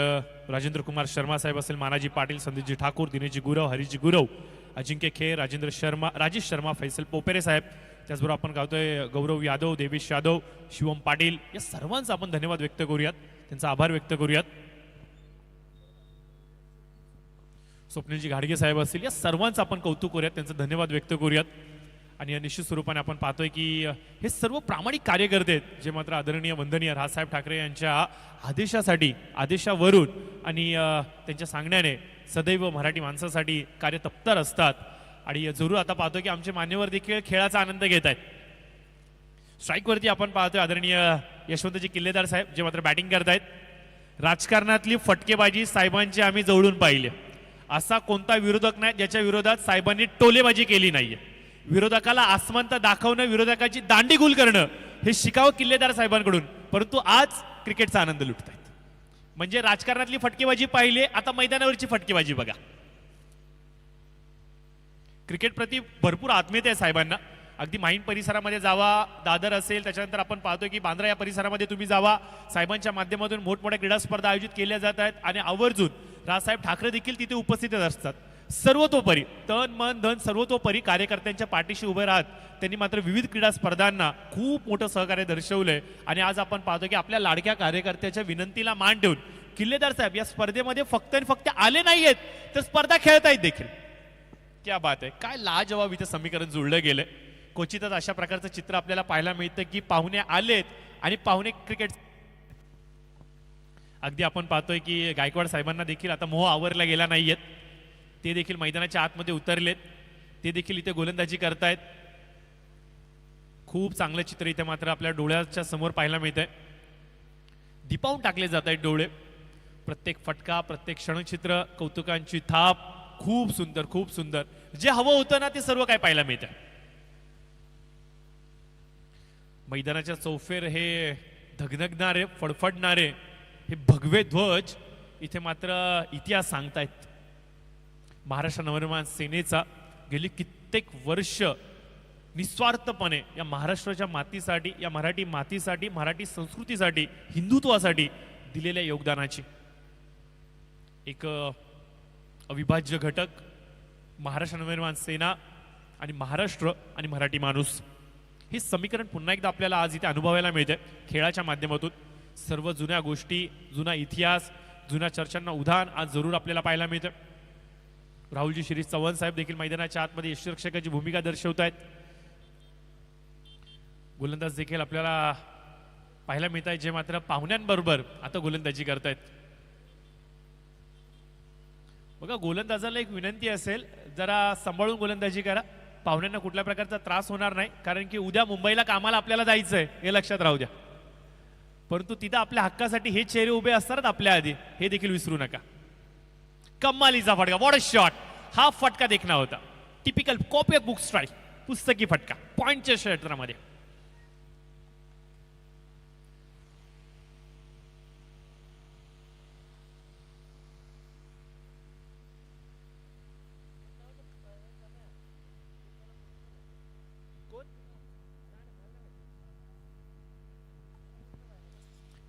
राजेंद्र कुमार शर्मा साहेब असेल, मानाजी पाटील, संदीपजी ठाकूर, दिनेशजी गुरव, हरीजी गुरव, अजिंक्य खेर, राजेंद्र शर्मा, राजेश शर्मा, फैसल पोपेरे साहेब, त्याचबरोबर आपण गावतोय गौरव यादव, देवेश यादव, शिवम पाटील, या सर्वांचा आपण धन्यवाद व्यक्त करूयात, त्यांचा आभार व्यक्त करूयात. स्वप्नीलजी घाडगे साहेब असतील, या सर्वांचं आपण कौतुक करूयात, त्यांचा धन्यवाद व्यक्त करूयात. आणि निश्चित स्वरूपाने आपण पाहतोय की हे सर्व प्रामाणिक कार्यकर्ते आहेत जे मात्र आदरणीय वंदनीय राजसाहेब ठाकरे यांच्या आदेशावरून आणि त्यांच्या सांगण्याने सदैव मराठी माणसासाठी कार्यतत्पर असतात. आणि जरूर आता पाहतोय की आमचे मान्यवर देखील खेळाचा आनंद घेत आहेत. स्ट्राईकवरती आपण पाहतोय आदरणीय यशवंतजी किल्लेदार साहेब जे मात्र बॅटिंग करतायत. राजकारणातली फटकेबाजी साहेबांची आम्ही जवळून पाहिले. असा कोणता विरोधक नाही ज्याच्या विरोधात साहेबांनी टोलेबाजी केली नाहीये. विरोधकाला आसमंत दाखवणं, विरोधकाची दांडी गुल करणं हे शिकावं किल्लेदार साहेबांकडून. परंतु आज क्रिकेटचा आनंद लुटतायत. म्हणजे राजकारणातली फटकेबाजी पाहिली, आता मैदानावरची फटकेबाजी बघा. क्रिकेट प्रति भरपूर आत्मीयता आहे साहेबांना. अगदी माहीम परिसरामध्ये जावा, दादर असेल, त्याच्यानंतर आपण पाहतोय की बांद्रा या परिसरामध्ये तुम्ही जावा, साहेबांच्या माध्यमातून मोठमोठ्या क्रीडा स्पर्धा आयोजित केल्या जात आहेत. आणि आवर्जून राजसाहेब ठाकरे देखील तिथे उपस्थित असतात. सर्वतोपरी तन मन धन सर्वतोपरी कार्यकर्त्यांच्या पाठीशी उभे राहत त्यांनी मात्र विविध क्रीडा स्पर्धांना खूप मोठं सहकार्य दर्शवलंय. आणि आज आपण पाहतो की आपल्या लाडक्या कार्यकर्त्याच्या विनंतीला मान ठेवून किल्लेदार साहेब या स्पर्धेमध्ये फक्त आणि फक्त आले नाहीयेत तर स्पर्धा खेळतायत देखील. क्या बात आहे. काय लाजवाब इथं समीकरण जुळलं गेलंय. क्वचितच अशा प्रकारचं चित्र आपल्याला पाहायला मिळतं की पाहुणे आलेत आणि पाहुणे क्रिकेट. अगदी आपण पाहतोय की गायकवाड साहेबांना देखील आता मोह आवरला गेला नाहीयेत. ते देखील मैदानाच्या आतमध्ये उतरलेत. ते देखील इथे गोलंदाजी करतायत. खूप चांगलं चित्र इथे मात्र आपल्या डोळ्याच्या समोर पाहायला मिळतंय. दिपावून टाकले जात आहेत डोळे. प्रत्येक फटका, प्रत्येक क्षणचित्र, कौतुकांची थाप, खूप सुंदर, खूप सुंदर. जे हवं होतं ना ते सर्व काय पाहायला मिळतंय. मैदानाच्या चौफेर हे धगधगणारे, फडफडणारे हे भगवे ध्वज इथे मात्र इतिहास सांगतायत. महाराष्ट्र नवनिर्माण सेनेचा गेली कित्येक वर्ष निस्वार्थपणे या महाराष्ट्राच्या मातीसाठी, या मराठी मातीसाठी, मराठी संस्कृतीसाठी, हिंदुत्वासाठी दिलेल्या योगदानाची एक अविभाज्य घटक महाराष्ट्र नवनिर्माण सेना आणि महाराष्ट्र आणि मराठी माणूस हे समीकरण पुन्हा एकदा आपल्याला आज इथे अनुभवायला मिळते खेळाच्या माध्यमातून. सर्व जुन्या गोष्टी, जुना इतिहास, जुन्या चर्चांना उधाण आज जरूर आपल्याला पाहायला मिळतं. राहुलजी शिरीष चव्हाण साहेब देखील मैदानाच्या आतमध्ये यष्टिरक्षकाची भूमिका दर्शवत आहेत. गोलंदाज देखील आपल्याला पाहायला मिळत आहेत जे मात्र पाहुण्यांबरोबर आता गोलंदाजी करतायत. बघा, गोलंदाजाला एक विनंती असेल, जरा सांभाळून गोलंदाजी करा. पाहुण्यांना कुठल्या प्रकारचा त्रास होणार नाही, कारण की उद्या मुंबईला कामाला आपल्याला जायचंय हे लक्षात राहू द्या. परंतु तिथं आपल्या हक्कासाठी हे चेहरे उभे असतात आपल्या आधी, हे देखील विसरू नका. कमालीचा फटका, व्हॉट अ शॉट. हा फटका देखना होता. Typical copy of book strike, पुस्तकी फटका पॉइंटच्या क्षेत्रामध्ये.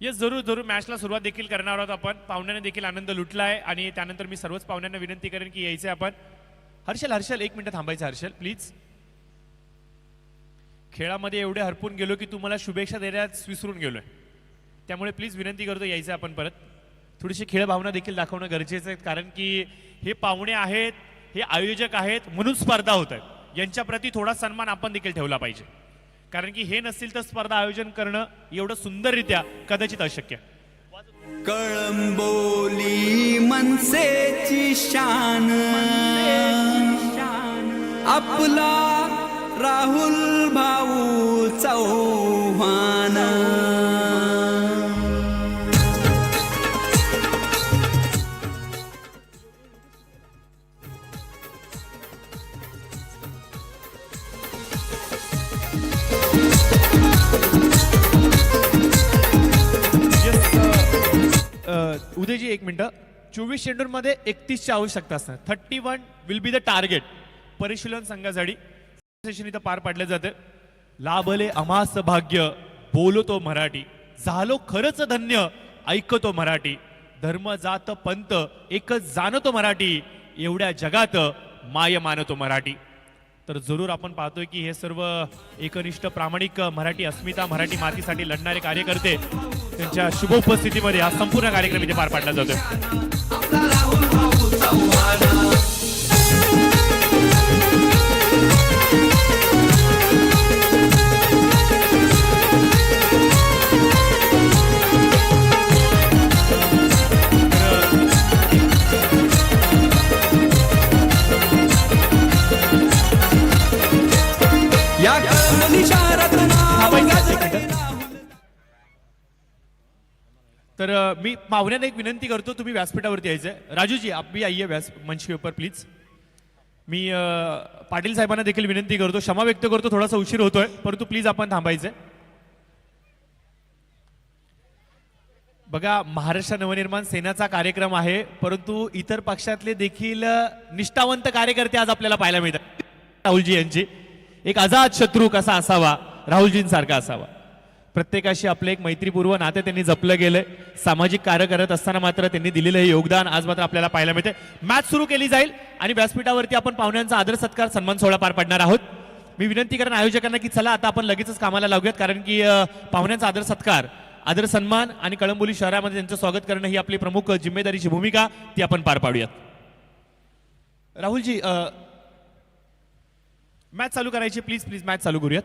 येस, जरूर जरूर मॅचला सुरुवात देखील करणार आहोत आपण. पाहुण्यांनी देखील आनंद लुटला आहे आणि त्यानंतर मी सर्वच पाहुण्यांना विनंती करेन की यायचे आपण. हर्षल 1 मिनिट थांबायचं हर्षल प्लीज. खेळामध्ये एवढे हरपून गेलो की तुम्हाला शुभेच्छा देण्यास विसरून गेलोय, त्यामुळे प्लीज विनंती करतो यायचं आपण परत. थोडीशी खेळ भावना देखील दाखवणं गरजेचं आहे, कारण की हे पाहुणे आहेत, हे आयोजक आहेत म्हणून स्पर्धा होत आहे. यांच्याप्रती थोडा सन्मान आपण देखील ठेवला पाहिजे, कारण की हे नसतील तर स्पर्धा आयोजन करणं एवढं सुंदररित्या कदाचित अशक्य. कळंबोली मनसेची शान, आपला राहुल भाऊ चौहान. उदयजी 1 मिनिट. 24 चेंडूंमध्ये 31ची आवश्यकता असणार. 31 विल बी द टार्गेट. परिशीलन संघासाठी सेशन इथं पार पाडलं जातं. लाभले अमास भाग्य बोलतो मराठी, झालो खरंच धन्य ऐकतो मराठी, धर्म जात पंत एकच जाणतो मराठी, एवढ्या जगात माय मानतो मराठी. तर जरूर आपण पाहतोय की हे सर्व एकनिष्ठ प्रामाणिक मराठी अस्मिता मराठी मातीसाठी लढणारे कार्यकर्ते त्यांच्या शुभ उपस्थितीमध्ये हा संपूर्ण कार्यक्रम इथे पार पाडला जातोय. या कळंबोली शहरात नाव गाजतंय. तर मी पाहुण्यांना एक विनंती करतो, तुम्ही व्यासपीठावरती यायचंय. राजूजी आप भी आइए व्यास मंच के ऊपर प्लीज. मी पाटील साहेबांना देखील विनंती करतो, क्षमा व्यक्त करतो थोडासा उशीर होतोय, परंतु प्लीज आपण थांबायचंय. बघा, महाराष्ट्र नवनिर्माण सेनाचा कार्यक्रम आहे, परंतु इतर पक्षातले देखील निष्ठावंत कार्यकर्ते आज आपल्याला पाहायला मिळतात. राहुलजी यांची एक अजात शत्रू कसा असावा, राहुलजींसारखा असावा. प्रत्येकाशी आपलं एक मैत्रीपूर्व नाते त्यांनी जपलं गेलंय. सामाजिक कार्य करत असताना मात्र त्यांनी दिलेलं हे योगदान आज मात्र आपल्याला पाहायला मिळते. मॅच सुरू केली जाईल आणि व्यासपीठावरती आपण पाहुण्यांचा आदर सत्कार सन्मान सोहळा पार पाडणार आहोत. मी विनंती करेन आयोजकांना की चला आता आपण लगेचच कामाला लागूयात, कारण की पाहुण्यांचा आदर सत्कार, आदर सन्मान आणि कळंबोली शहरामध्ये त्यांचं स्वागत करणं ही आपली प्रमुख जिम्मेदारीची भूमिका ती आपण पार पाडूयात. राहुलजी मॅच चालू करायची प्लीज प्लीज, मॅच चालू करूयात.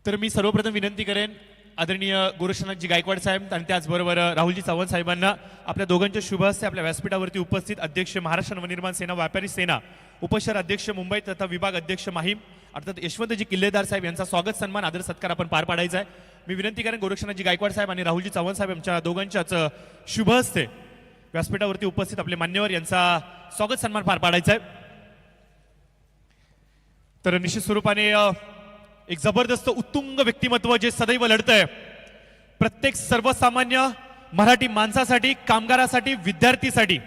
तर मी सर्वप्रथम विनंती करेन आदरणीय गोरक्षनाथजी गायकवाड साहेब आणि त्याचबरोबर राहुलजी चव्हाण साहेबांना आपल्या दोघांच्या शुभ हस्ते आपल्या व्यासपीठावरती उपस्थित अध्यक्ष महाराष्ट्र नवनिर्माण सेना व्यापारी सेना उपशहर अध्यक्ष मुंबई तथा विभाग अध्यक्ष माहीम अर्थात यशवंतजी किल्लेदार साहेब यांचा स्वागत सन्मान आदर सत्कार आपण पार पाडायचा आहे. मी विनंती करेन गोरक्षनाथजी गायकवाड साहेब आणि राहुलजी चव्हाण साहेब यांच्या दोघांच्याच शुभ हस्ते व्यासपीठावरती उपस्थित आपले मान्यवर यांचा स्वागत सन्मान पार पाडायचा आहे. तर निश्चित स्वरूपाने एक जबरदस्त उत्तुंग व्यक्तिमत्व जे सदैव लढतंय प्रत्येक सर्वसामान्य मराठी माणसासाठी, कामगारासाठी, विद्यार्थीसाठी,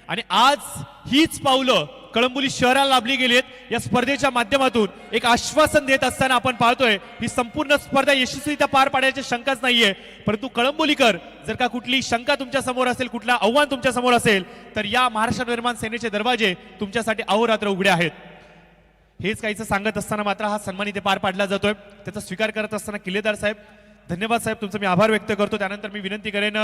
आणि आज हीच पावलं कळंबोली शहराला लाभली गेली आहेत. या स्पर्धेच्या माध्यमातून एक आश्वासन देत असताना आपण पाहतोय ही संपूर्ण स्पर्धा यशस्वीरित्या पार पाडण्याची शंकाच नाहीये, परंतु कळंबोलीकर जर का कुठली शंका तुमच्या समोर असेल, कुठला आव्हान तुमच्या समोर असेल, तर या महाराष्ट्र निर्माण सेनेचे दरवाजे तुमच्यासाठी अहोरात्र उघडे आहेत. हेच काहीच सांगत असताना मात्र हा सन्मान इथे पार पाडला जातोय. त्याचा स्वीकार करत असताना किल्लेदार साहेब, धन्यवाद साहेब, तुमचा मी आभार व्यक्त करतो. त्यानंतर मी विनंती करेन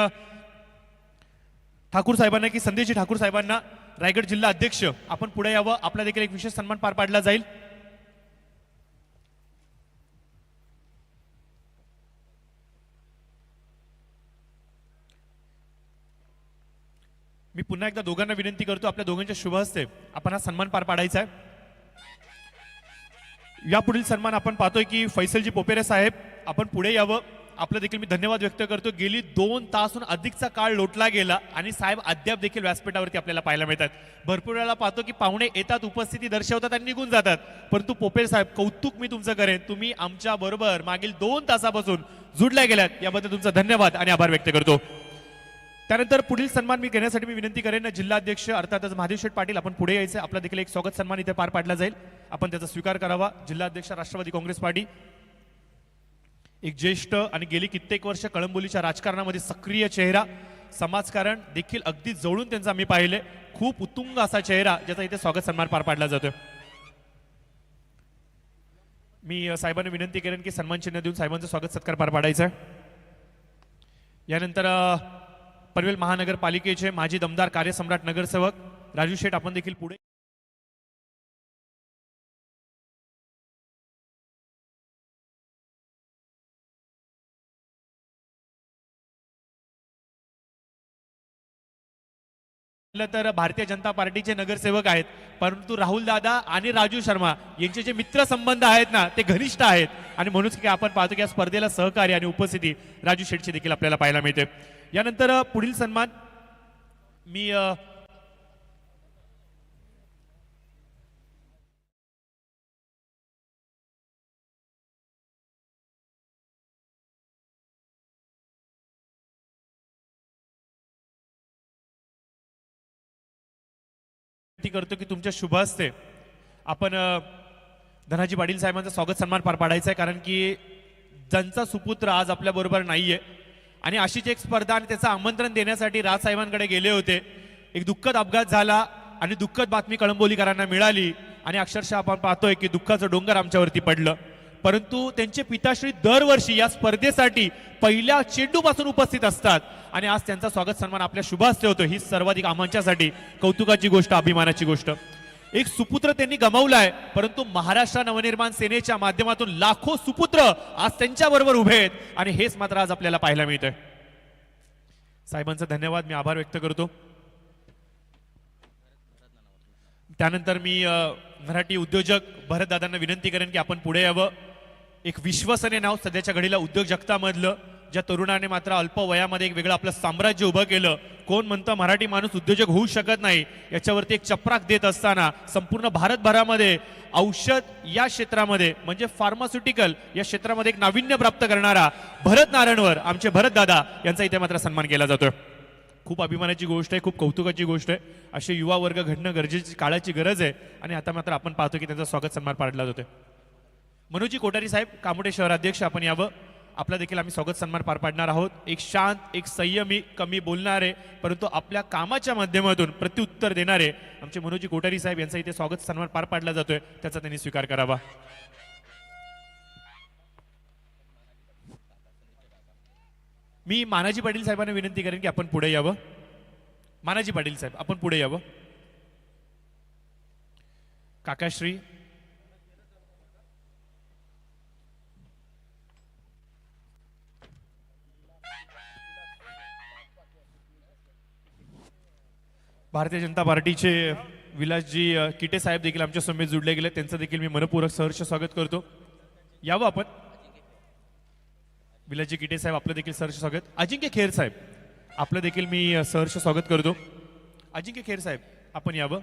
ठाकूर साहेबांना की संदेशजी ठाकूर साहेबांना, रायगड जिल्हा अध्यक्ष, आपण पुढे यावं. आपला देखील एक विशेष सन्मान पार पाडला जाईल. मी पुन्हा एकदा दोघांना विनंती करतो, आपल्या दोघांच्या शुभ हस्ते आपण हा सन्मान पार पाडायचा आहे. यापुढील सन्मान आपण पाहतोय की फैसलजी पोपेरे साहेब, आपण पुढे यावं. आपलं देखील मी धन्यवाद व्यक्त करतो. गेली 2 तासून अधिकचा काळ लोटला गेला आणि साहेब अद्याप देखील व्यासपीठावरती आपल्याला पाहायला मिळतात. भरपूर वेळा पाहतो की पाहुणे येतात, उपस्थिती दर्शवतात आणि निघून जातात. परंतु पोपेर साहेब, कौतुक मी तुमचं करेन, तुम्ही आमच्या बरोबर मागील 2 तासापासून जुडल्या गेल्यात, याबद्दल तुमचा धन्यवाद आणि आभार व्यक्त करतो. त्यानंतर पुढील सन्मान मी घेण्यासाठी मी विनंती करेन जिल्हाध्यक्ष अर्थातच महादेव शेठ पाटील, आपण पुढे यायचं. आपला देखील एक स्वागत सन्मान इथे पार पाडला जाईल, आपण त्याचा स्वीकार करावा. जिल्हाध्यक्ष राष्ट्रवादी काँग्रेस पार्टी, एक ज्येष्ठ आणि गेली कित्येक वर्ष कळंबोलीच्या राजकारणामध्ये सक्रिय चेहरा, समाजकारण देखील अगदी जवळून त्यांचा मी पाहिले, खूप उत्तुंग असा चेहरा ज्याचा इथे स्वागत सन्मान पार पाडला जातोय. मी साहेबांना विनंती करेन की सन्मान चिन्ह देऊन साहेबांचं स्वागत सत्कार पार पाडायचा आहे. यानंतर पनवेल महानगरपालिकेचे माजी दमदार कार्यसम्राट नगरसेवक राजू शेठ, आपण देखील पुढे. तर भारतीय जनता पार्टीचे नगरसेवक आहेत, परंतु राहुल दादा आणि राजू शर्मा यांचे जे मित्र संबंध आहेत ना ते घनिष्ठ आहेत आणि म्हणूनच की आपण पाहतो की या स्पर्धेला सहकार्य आणि उपस्थिती राजू शेठची देखील आपल्याला पाहायला मिळते. यानंतर पुढील सन्मान मी करतो की तुमच्या शुभ हस्ते आपण धनाजी पाटील साहेबांचा स्वागत सन्मान पार पाडायचा आहे, कारण की ज्यांचा सुपुत्र आज आपल्या बरोबर नाहीये आणि अशीच एक स्पर्धा आणि त्याचं आमंत्रण देण्यासाठी राज साहेबांकडे गेले होते. एक दुःखद अपघात झाला आणि दुःखद बातमी कळंबोलीकरांना मिळाली आणि अक्षरशः आपण पाहतोय की दुःखाचं डोंगर आमच्यावरती पडलं. परंतु त्यांचे पिताश्री दरवर्षी या स्पर्धेसाठी पहिल्या चेंडूपासून उपस्थित असतात आणि आज त्यांचा स्वागत सन्मान आपल्या शुभ हस्ते होतो. ही सर्वाधिक आमच्यासाठी कौतुकाची गोष्ट, अभिमानाची गोष्ट. एक सुपुत्र त्यांनी गमावलाय, परंतु महाराष्ट्र नवनिर्माण सेनेच्या माध्यमातून लाखो सुपुत्र आज त्यांच्या बरोबर उभे आहेत आणि हेच मात्र आज आपल्याला पाहायला मिळतंय. साहेबांचा धन्यवाद, मी आभार व्यक्त करतो. त्यानंतर मी मराठी उद्योजक भरत दादांना विनंती करेन की आपण पुढे यावं. एक विश्वसनीय नाव सध्याच्या घडीला उद्योग जगतामधलं, ज्या तरुणाने मात्र अल्प वयामध्ये एक वेगळं आपलं साम्राज्य उभं केलं. कोण म्हणतं मराठी माणूस उद्योजक होऊ शकत नाही, याच्यावरती एक चपराक देत असताना संपूर्ण भारतभरामध्ये औषध या क्षेत्रामध्ये म्हणजे फार्मास्युटिकल या क्षेत्रामध्ये एक नाविन्य प्राप्त करणारा भरत नारायणवर आमचे भरत दादा यांचा इथे मात्र सन्मान केला जातोय. खूप अभिमानाची गोष्ट आहे, खूप कौतुकाची गोष्ट आहे. असे युवा वर्ग घडणं गरजेची, काळाची गरज आहे आणि आता मात्र आपण पाहतो की त्यांचा स्वागत सन्मान पाडला जातोय. मनोजी कोठारी साहेब, कामोठे शहराध्यक्ष, आपण यावं. आपला देखील आम्ही स्वागत सन्मान पार पाडणार आहोत. एक शांत, एक संयमी, कमी बोलणारे परंतु आपल्या कामाच्या माध्यमातून प्रत्युत्तर देणारे आमचे मनोजी कोठारी साहेब यांचा इथे स्वागत सन्मान पार पाडला जातोय, त्याचा त्यांनी स्वीकार करावा. मी मानाजी पाटील साहेबांना विनंती करेन की आपण पुढे यावं. मानाजी पाटील साहेब, आपण पुढे यावं. काकाश्री, भारतीय जनता पार्टीचे विलासजी किटे साहेब देखील आमच्या समेत जुडले गेले, त्यांचं देखील मी मनपूर्वक सहर्ष स्वागत करतो. यावं आपण. विलासजी किटे साहेब, आपलं देखील सहर्ष स्वागत. अजिंक्य खेर साहेब, आपलं देखील मी सहर्ष स्वागत करतो. अजिंक्य खेर साहेब, आपण यावं.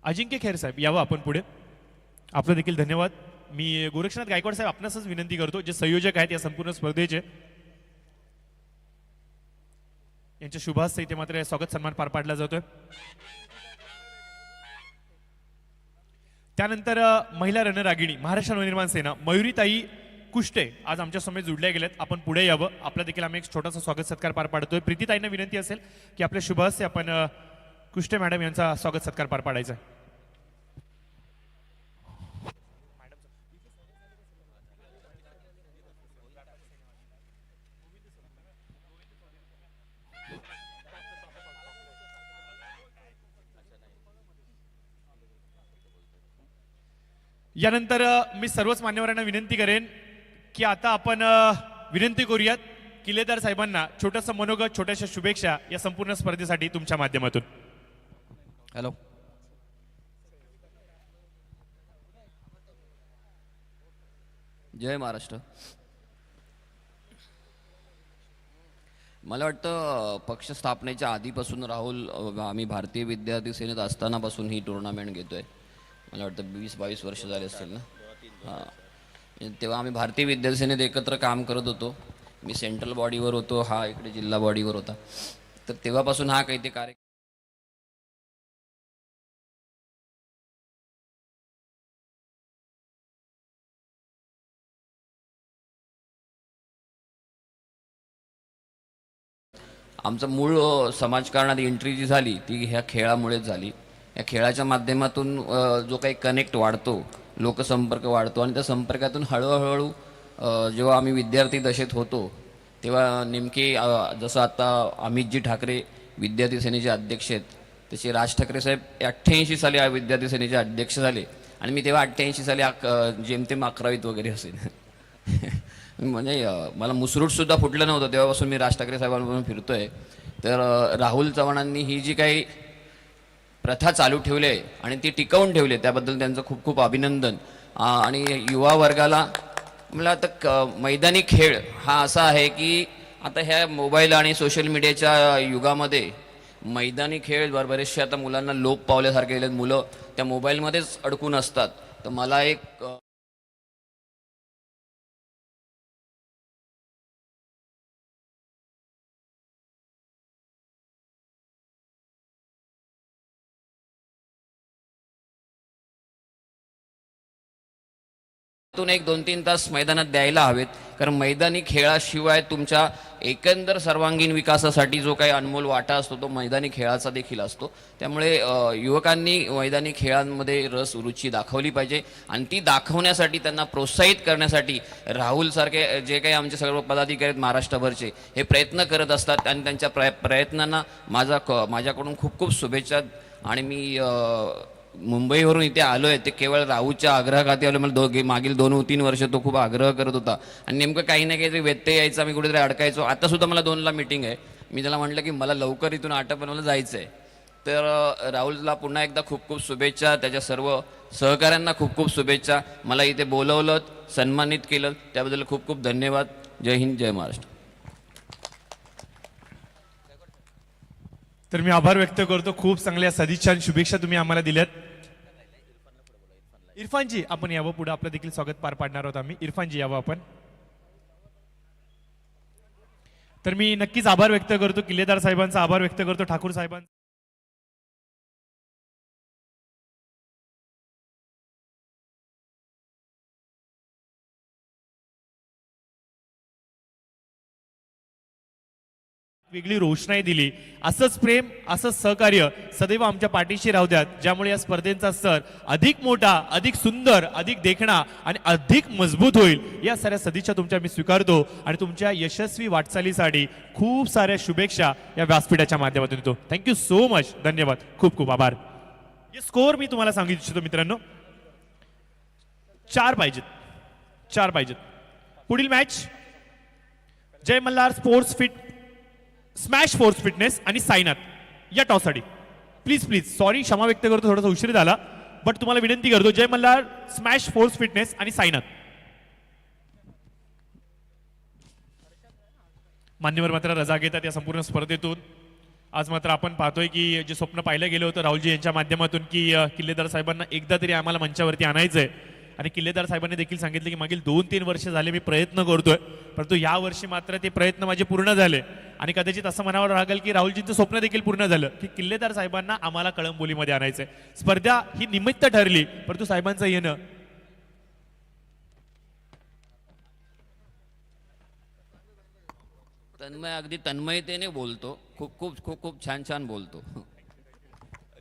अजिंक्य खेर साहेब, यावं आपण पुढे. आपलं देखील धन्यवाद. मी गोरक्षनाथ गायकवाड साहेब आपणासच विनंती करतो, जे संयोजक आहेत या संपूर्ण स्पर्धेचे, यांच्या शुभास्ते इथे मात्र स्वागत सन्मान पार पाडला जातोय. त्यानंतर महिला रणरागिणी महाराष्ट्र नवनिर्माण सेना मयुरीताई कुष्टे आज आमच्या समेत जुडल्या गेल्यात, आपण पुढे यावं. आपला देखील आम्ही एक छोटासा स्वागत सत्कार पार पाडतोय. प्रीतीताईंना विनंती असेल की आपल्या शुभास्ते आपण कुष्टे मॅडम यांचा स्वागत सत्कार पार पाडायचा. यानंतर मी सर्वच मान्यवरांना विनंती करेन की आता आपण विनंती करूयात किल्लेदार साहेबांना छोटंसं मनोगत, छोट्याशा शुभेच्छा या संपूर्ण स्पर्धेसाठी तुमच्या माध्यमातून. हॅलो, जय महाराष्ट्र. मला वाटतं पक्ष स्थापनेच्या आधीपासून राहुल आम्ही भारतीय विद्यार्थी सेनेत असतानापासून ही टुर्नामेंट घेतोय. मला वाटतं 20-22 वर्ष झाले असतील ना. हां, तेव्हा आम्ही भारतीय विद्यार्थी सेनेत एकत्र काम करत होतो. मी सेंट्रल बॉडीवर होतो, हा इकडे जिल्हा बॉडीवर होता. तर तेव्हापासून हा काही ते कार्य आमचं मूळ समाजकारणात एंट्री जी झाली ती ह्या खेळामुळेच झाली. या खेळाच्या माध्यमातून जो काही कनेक्ट वाढतो, लोकसंपर्क वाढतो आणि त्या संपर्कातून हळूहळू जेव्हा आम्ही विद्यार्थी दशेत होतो तेव्हा नेमके जसं आता अमितजी ठाकरे विद्यार्थी सेनेचे अध्यक्ष आहेत, तसे राज ठाकरे साहेब 88 साली विद्यार्थी सेनेचे अध्यक्ष झाले आणि मी तेव्हा 88 साली जेमतेम 11वीत वगैरे असेल. म्हणजे मला मुसरूटसुद्धा फुटलं नव्हतं तेव्हापासून मी राज ठाकरे साहेबांबरोबर फिरतोय. तर राहुल चव्हाणांनी ही जी काही प्रथा चालू ठेवली आहे आणि ती टिकवून ठेवली आहे त्याबद्दल त्यांचं खूप खूप अभिनंदन. आणि युवा वर्गाला मला आता मैदानी खेळ हा असा आहे की आता ह्या मोबाईल आणि सोशल मीडियाच्या युगामध्ये मैदानी खेळ बरेचसे आता मुलांना लोप पावल्यासारखे गेलेत. मुलं त्या मोबाईलमध्येच अडकून असतात. तर मला एक तून एक 2-3 तास मैदानात द्यायला हवेत, कारण मैदानी खेळाशिवाय तुमच्या एकंदर सर्वांगीण विकासासाठी जो काही अनमोल वाटा असतो तो मैदानी खेळाचा देखील असतो. त्यामुळे युवकांनी मैदानी खेळांमध्ये रुची दाखवली पाहिजे आणि ती दाखवण्यासाठी त्यांना प्रोत्साहित करण्यासाठी राहुलसारखे जे काही आमचे सर्व पदाधिकारी आहेत महाराष्ट्रभरचे हे प्रयत्न करत असतात आणि त्यांच्या प्रयत्नांना माझ्याकडून खूप खूप शुभेच्छा. आणि मी मुंबईवरून इथे आलो आहे ते केवळ राहुलच्या आग्रहाखाती आलो. मला मागील 2-3 वर्ष तो खूप आग्रह करत होता आणि नेमकं काही ना काहीतरी व्यत्यय यायचा, मी कुठेतरी अडकायचो. आतासुद्धा मला 2ला मीटिंग आहे. मी त्याला म्हटलं की मला लवकर इथून पण मला जायचं आहे. तर राहुलला पुन्हा एकदा खूप खूप शुभेच्छा. त्याच्या सर्व सहकाऱ्यांना खूप खूप शुभेच्छा. मला इथे बोलवलं, सन्मानित केलं त्याबद्दल खूप खूप धन्यवाद. जय हिंद, जय महाराष्ट्र. तर मी आभार व्यक्त करतो. खूप चांगल्या सदिच्छा आणि शुभेच्छा तुम्ही आम्हाला दिल्यात. इरफानजी आपण यावं पुढे, आपलं देखील स्वागत पार पाडणार आहोत आम्ही. इरफानजी यावं आपण. तर मी नक्कीच आभार व्यक्त करतो किल्लेदार साहेबांचा, आभार व्यक्त करतो ठाकूर साहेबांचा. वेगळी रोषणाई दिली. असंच प्रेम, असंच सहकार्य सदैव आमच्या पाठीशी राहू द्यात, ज्यामुळे या स्पर्धेचा स्तर अधिक मोठा, अधिक सुंदर, अधिक देखणा आणि अधिक मजबूत होईल. या साऱ्या सदिच्छा तुमच्या मी स्वीकारतो आणि तुमच्या यशस्वी वाटचालीसाठी खूप साऱ्या शुभेच्छा या व्यासपीठाच्या माध्यमातून देतो. Thank you so much. धन्यवाद. खूप खूप आभार. हे स्कोअर मी तुम्हाला सांगू इच्छितो मित्रांनो, 4 पाहिजेत. 4 पाहिजेत. पुढील match Jai Malhar sports smash force fitness आणि साईनाथ या टॉससाठी. प्लीज प्लीज सॉरी, क्षमा व्यक्त करतो, थोडासा उशीर झाला, बट तुम्हाला विनंती करतो जय मल्हार स्मॅश फोर्स फिटनेस आणि साईनाथ. मान्यवर मात्र रजा घेतात या संपूर्ण स्पर्धेतून. आज मात्र आपण पाहतोय की जे स्वप्न पाहिलं गेलं होतं राहुलजी यांच्या माध्यमातून की किल्लेदार साहेबांना एकदा तरी आम्हाला मंचावरती आणायचंय. आणि किल्लेदार साहेबांनी देखील सांगितलं की मागील 2-3 वर्ष झाले मी प्रयत्न करतोय, परंतु या वर्षी मात्र ते प्रयत्न माझे पूर्ण झाले. आणि कदाचित असं म्हणावं लागेल की राहुलजींचं स्वप्न देखील पूर्ण झालं की किल्लेदार साहेबांना आम्हाला कळंबोलीमध्ये आणायचंय. स्पर्धा ही निमित्त ठरली, परंतु साहेबांचं येणं तन्मय अगदी तन्मयतेने बोलतो. खूप खूप खूप खूप छान छान बोलतो.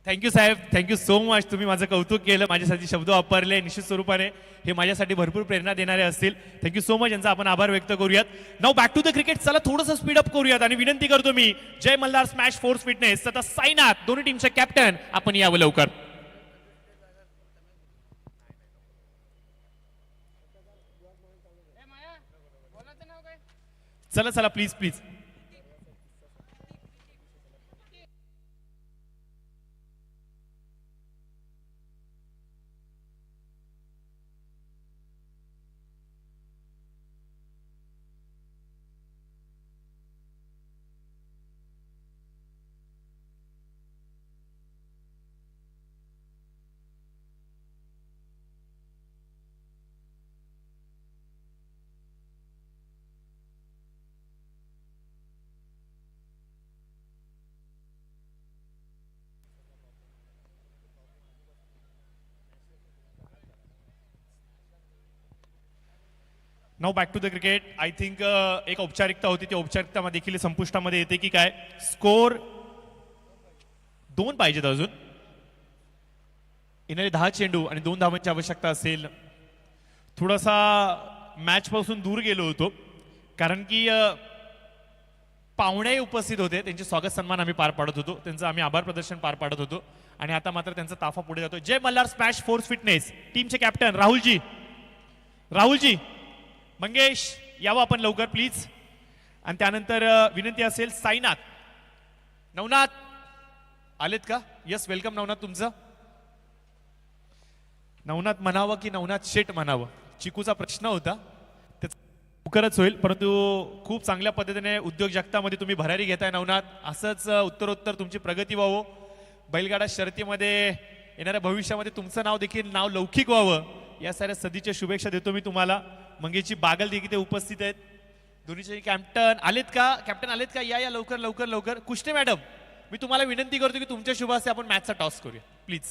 थँक्यू साहेब, थँक्यू सो मच. तुम्ही माझं कौतुक केलं, माझ्यासाठी शब्द वापरले. निश्चित स्वरूपाने हे माझ्यासाठी भरपूर प्रेरणा देणारे असतील. Thank you so much. यांचा आपण आभार व्यक्त करूयात. Now back to the cricket. चला थोडंसं स्पीडअप करूयात आणि विनंती करतो मी Jai Malhar smash force fitness तथा साईनाथ दोन्ही टीमचे कॅप्टन आपण यावं लवकर. चला चला please please. Now back to the cricket. I think एक औपचारिकता होती, ती औपचारिकता देखील संपुष्टामध्ये येते की काय. स्कोर 2 पाहिजेत अजून. येणारे 10 चेंडू आणि 2 धावांची आवश्यकता असेल. थोडासा मॅच पासून दूर गेलो होतो कारण की पाहुणे उपस्थित होते, त्यांचे स्वागत सन्मान आम्ही पार पाडत होतो, त्यांचं आम्ही आभार प्रदर्शन पार पाडत होतो आणि आता मात्र त्यांचा ताफा पुढे जातो. जय मल्हार स्मॅश फोर्स फिटनेस टीमचे कॅप्टन राहुलजी मंगेश यावं आपण लवकर प्लीज. आणि त्यानंतर विनंती असेल साईनाथ, नवनाथ आलेत का? Yes, welcome Navnath. तुमचं नवनाथ म्हणावं की नवनाथ शेट म्हणावं, चिकूचा प्रश्न होता, लवकरच होईल. परंतु खूप चांगल्या पद्धतीने उद्योग जगतामध्ये तुम्ही भरारी घेताय नवनाथ. असंच उत्तरोत्तर तुमची प्रगती व्हावं, बैलगाडा शर्यतीमध्ये येणाऱ्या भविष्यामध्ये तुमचं नाव देखील नाव लौकिक व्हावं, या साऱ्या सदीच्या शुभेच्छा देतो मी तुम्हाला. मंगेशजी बागल देखील ते उपस्थित आहेत. दोन्हीचे कॅप्टन आलेत का? कॅप्टन आलेत का? या लवकर लवकर लवकर. कुष्टे मॅडम, मी तुम्हाला विनंती करतो की तुमच्या शुभ हस्ते आपण मॅचचा टॉस करूया प्लीज.